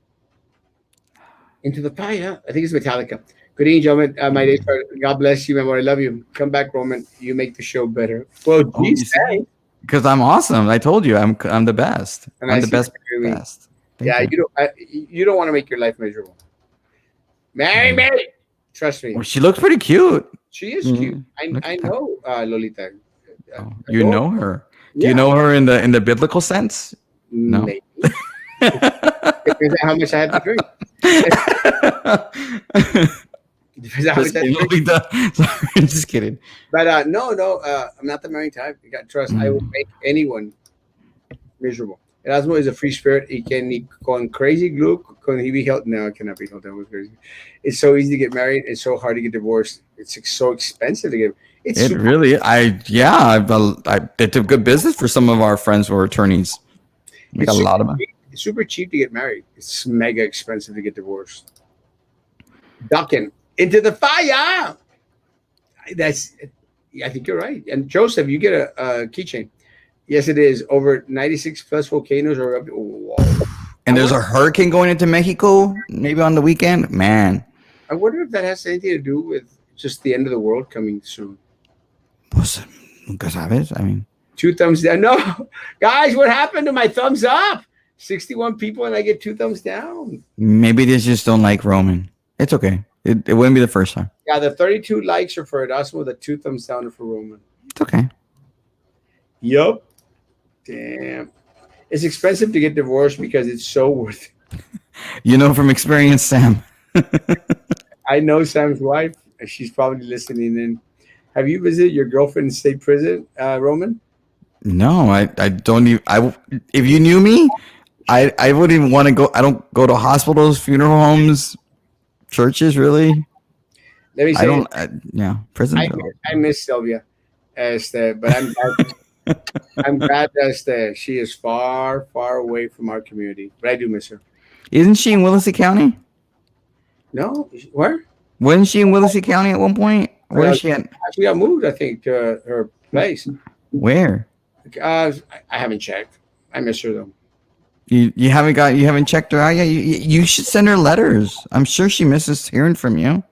Into the Fire. I think it's Metallica. Good evening, gentlemen. My day started. God bless you, man. I love you. Come back, Roman. You make the show better. Well, Oh, you geez, see? Because I'm awesome. I told you, I'm the best. and I'm I the see best. you. Best. Thank Yeah, you. you don't want to make your life miserable. Marry me. Trust me. Well, she looks pretty cute. She is cute. Mm, look I at that. know Lolita. Oh, you Adore. know her. Do you Yeah, know her in the biblical sense? No. maybe. Depends on how much I have to drink. Depends on how Just much I have kidding, to drink. Lolita. Sorry, just kidding. But no, I'm not the marrying type. You got trust. I will Mm. make anyone miserable. Erasmo is a free spirit. He can be going crazy. Glue. Can he be held? No, it cannot be held. That was crazy. It's so easy to get married. It's so hard to get divorced. It's so expensive to get. It's It super. really, yeah, it's a good business for some of our friends who are attorneys. Make a It's super lot of money. cheap. It's super cheap to get married. It's mega expensive to get divorced. Ducking into the fire. That's. I think you're right. And Joseph, you get a keychain. Yes, it is. Over 96 plus volcanoes are up. Whoa. And there's a hurricane going into Mexico, maybe on the weekend. Man, I wonder if that has anything to do with just the end of the world coming soon. pues, nunca sabes. I mean, Two thumbs down. No, guys, what happened to my thumbs up? 61 people and I get two thumbs down. maybe they just don't like Roman. It's okay. It wouldn't be the first time. Yeah, the 32 likes are for Erasmo, the two thumbs down are for Roman. It's okay. Yup. Damn. It's expensive to get divorced because it's so worth it. You know from experience, Sam. I know Sam's wife. She's probably listening in. Have you visited your girlfriend in state prison, Roman? No, I don't even. If you knew me, I wouldn't even want to go. I don't go to hospitals, funeral homes, churches. Really, Let me I say, don't. Yeah, prison. I miss Sylvia, but I'm glad that she is far, far away from our community. But I do miss her. Isn't she in Willacy County? No, where? Wasn't she in Willacy County at one point? Where is she at? She got moved, I think, to her place. Where? I haven't checked. I miss her though. You haven't checked her out yet. You should send her letters. I'm sure she misses hearing from you.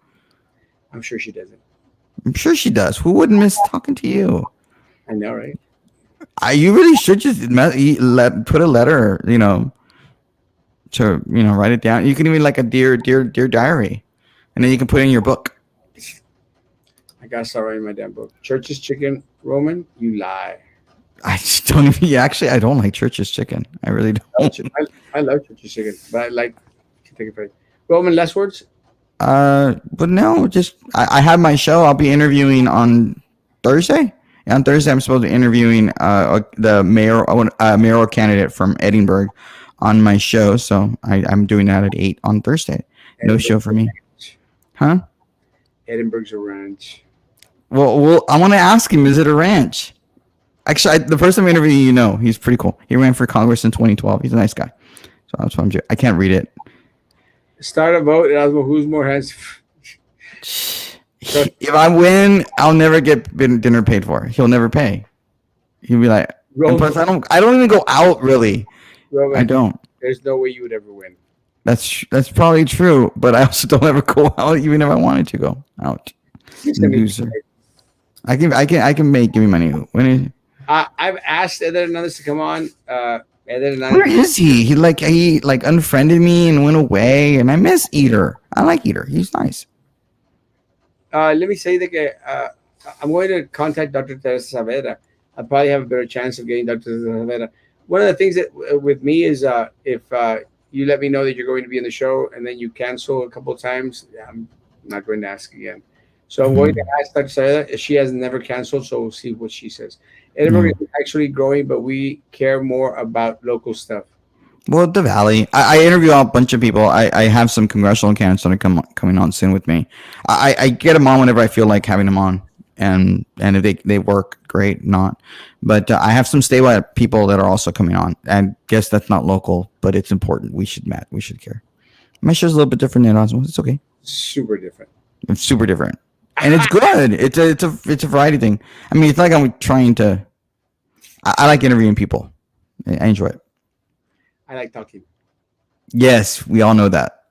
I'm sure she doesn't. I'm sure she does. Who wouldn't miss talking to you? I know, right? You really should just put a letter, to write it down. You can even like a dear diary, and then you can put it in your book. I gotta start writing my damn book. Church's chicken, Roman, you lie. I just don't even. Yeah, actually, I don't like Church's chicken. I really don't. I love Church's chicken, but I like to take it first. Roman, last words. But no, just I have my show. I'll be interviewing on Thursday. And on Thursday, I'm supposed to be interviewing the mayoral candidate from Edinburgh on my show. So I'm doing that at 8 on Thursday. No show for me, huh? Edinburgh's a ranch. Well, I want to ask him. Is it a ranch? Actually, the person I'm interviewing, he's pretty cool. He ran for Congress in 2012. He's a nice guy. So that's what I'm doing. I can't read it. Start a vote. Erasmo, who's more handsome? If I win, I'll never get dinner paid for. He'll never pay. He'll be like, and plus, I don't even go out really. Roman, I don't. There's no way you would ever win. That's probably true, but I also don't ever go out even if I wanted to go out. Loser. I can give me money. When I've asked Eder Hernandez to come on. where is he? He unfriended me and went away, and I miss Eater. I like Eater. He's nice. Let me say that I'm going to contact Dr. Teresa Saavedra. I probably have a better chance of getting Dr. Teresa Saavedra. One of the things that with me is if you let me know that you're going to be in the show and then you cancel a couple of times, I'm not going to ask again. So I'm going to ask Dr. Saavedra. She has never canceled, so we'll see what she says. Edinburgh is actually growing, but we care more about local stuff. Well, the Valley. I interview a bunch of people. I have some congressional candidates that are coming on soon with me. I get them on whenever I feel like having them on, and if they work, great. Not, but I have some statewide people that are also coming on. And guess that's not local, but it's important. We should care. My show's a little bit different than Erasmo. It's okay. Super different. It's super different, and it's good. It's a variety thing. I mean, it's like I'm trying to. I like interviewing people. I enjoy it. I like talking. Yes, we all know that.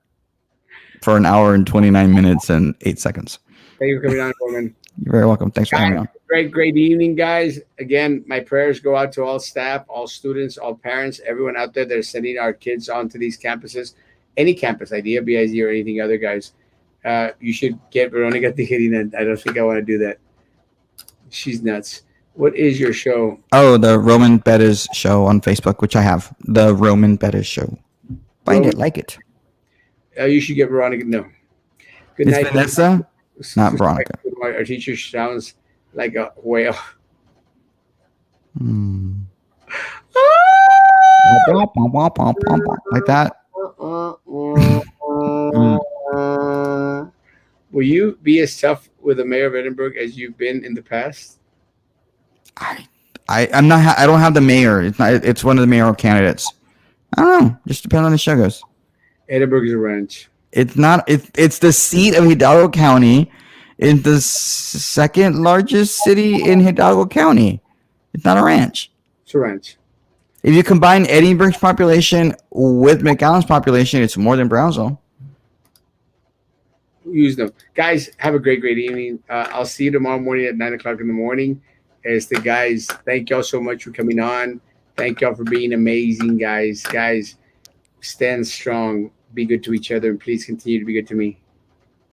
For an hour and 29 minutes and 8 seconds. Thank you for coming on, Roman. You're very welcome. Thanks for having me on. Great evening, guys. Again, my prayers go out to all staff, all students, all parents, everyone out there that are sending our kids onto these campuses. Any campus, Idea, BIZ, or anything other, guys. You should get Veronica Tijerina. I don't think I want to do that. She's nuts. What is your show? Oh, the Roman Bettis show on Facebook, which I have. The Roman Bettis show. Find Roman? it, like it. You should get Veronica. No. Good It's night. Vanessa, not Veronica. Our teacher sounds like a whale. Hmm. Like that. Mm. Will you be as tough with the mayor of Edinburgh as you've been in the past? I'm not. I don't have the mayor. It's not. It's one of the mayoral candidates. I don't know. Just depends on the show goes. Edinburgh is a ranch. It's not. It's the seat of Hidalgo County. It's the second largest city in Hidalgo County. It's not a ranch. It's a ranch. If you combine Edinburgh's population with McAllen's population, it's more than Brownsville. Use them, guys. Have a great evening. I'll see you tomorrow morning at 9 o'clock in the morning. As the guys, thank y'all so much for coming on. Thank y'all for being amazing, guys. Guys, stand strong. Be good to each other, and please continue to be good to me.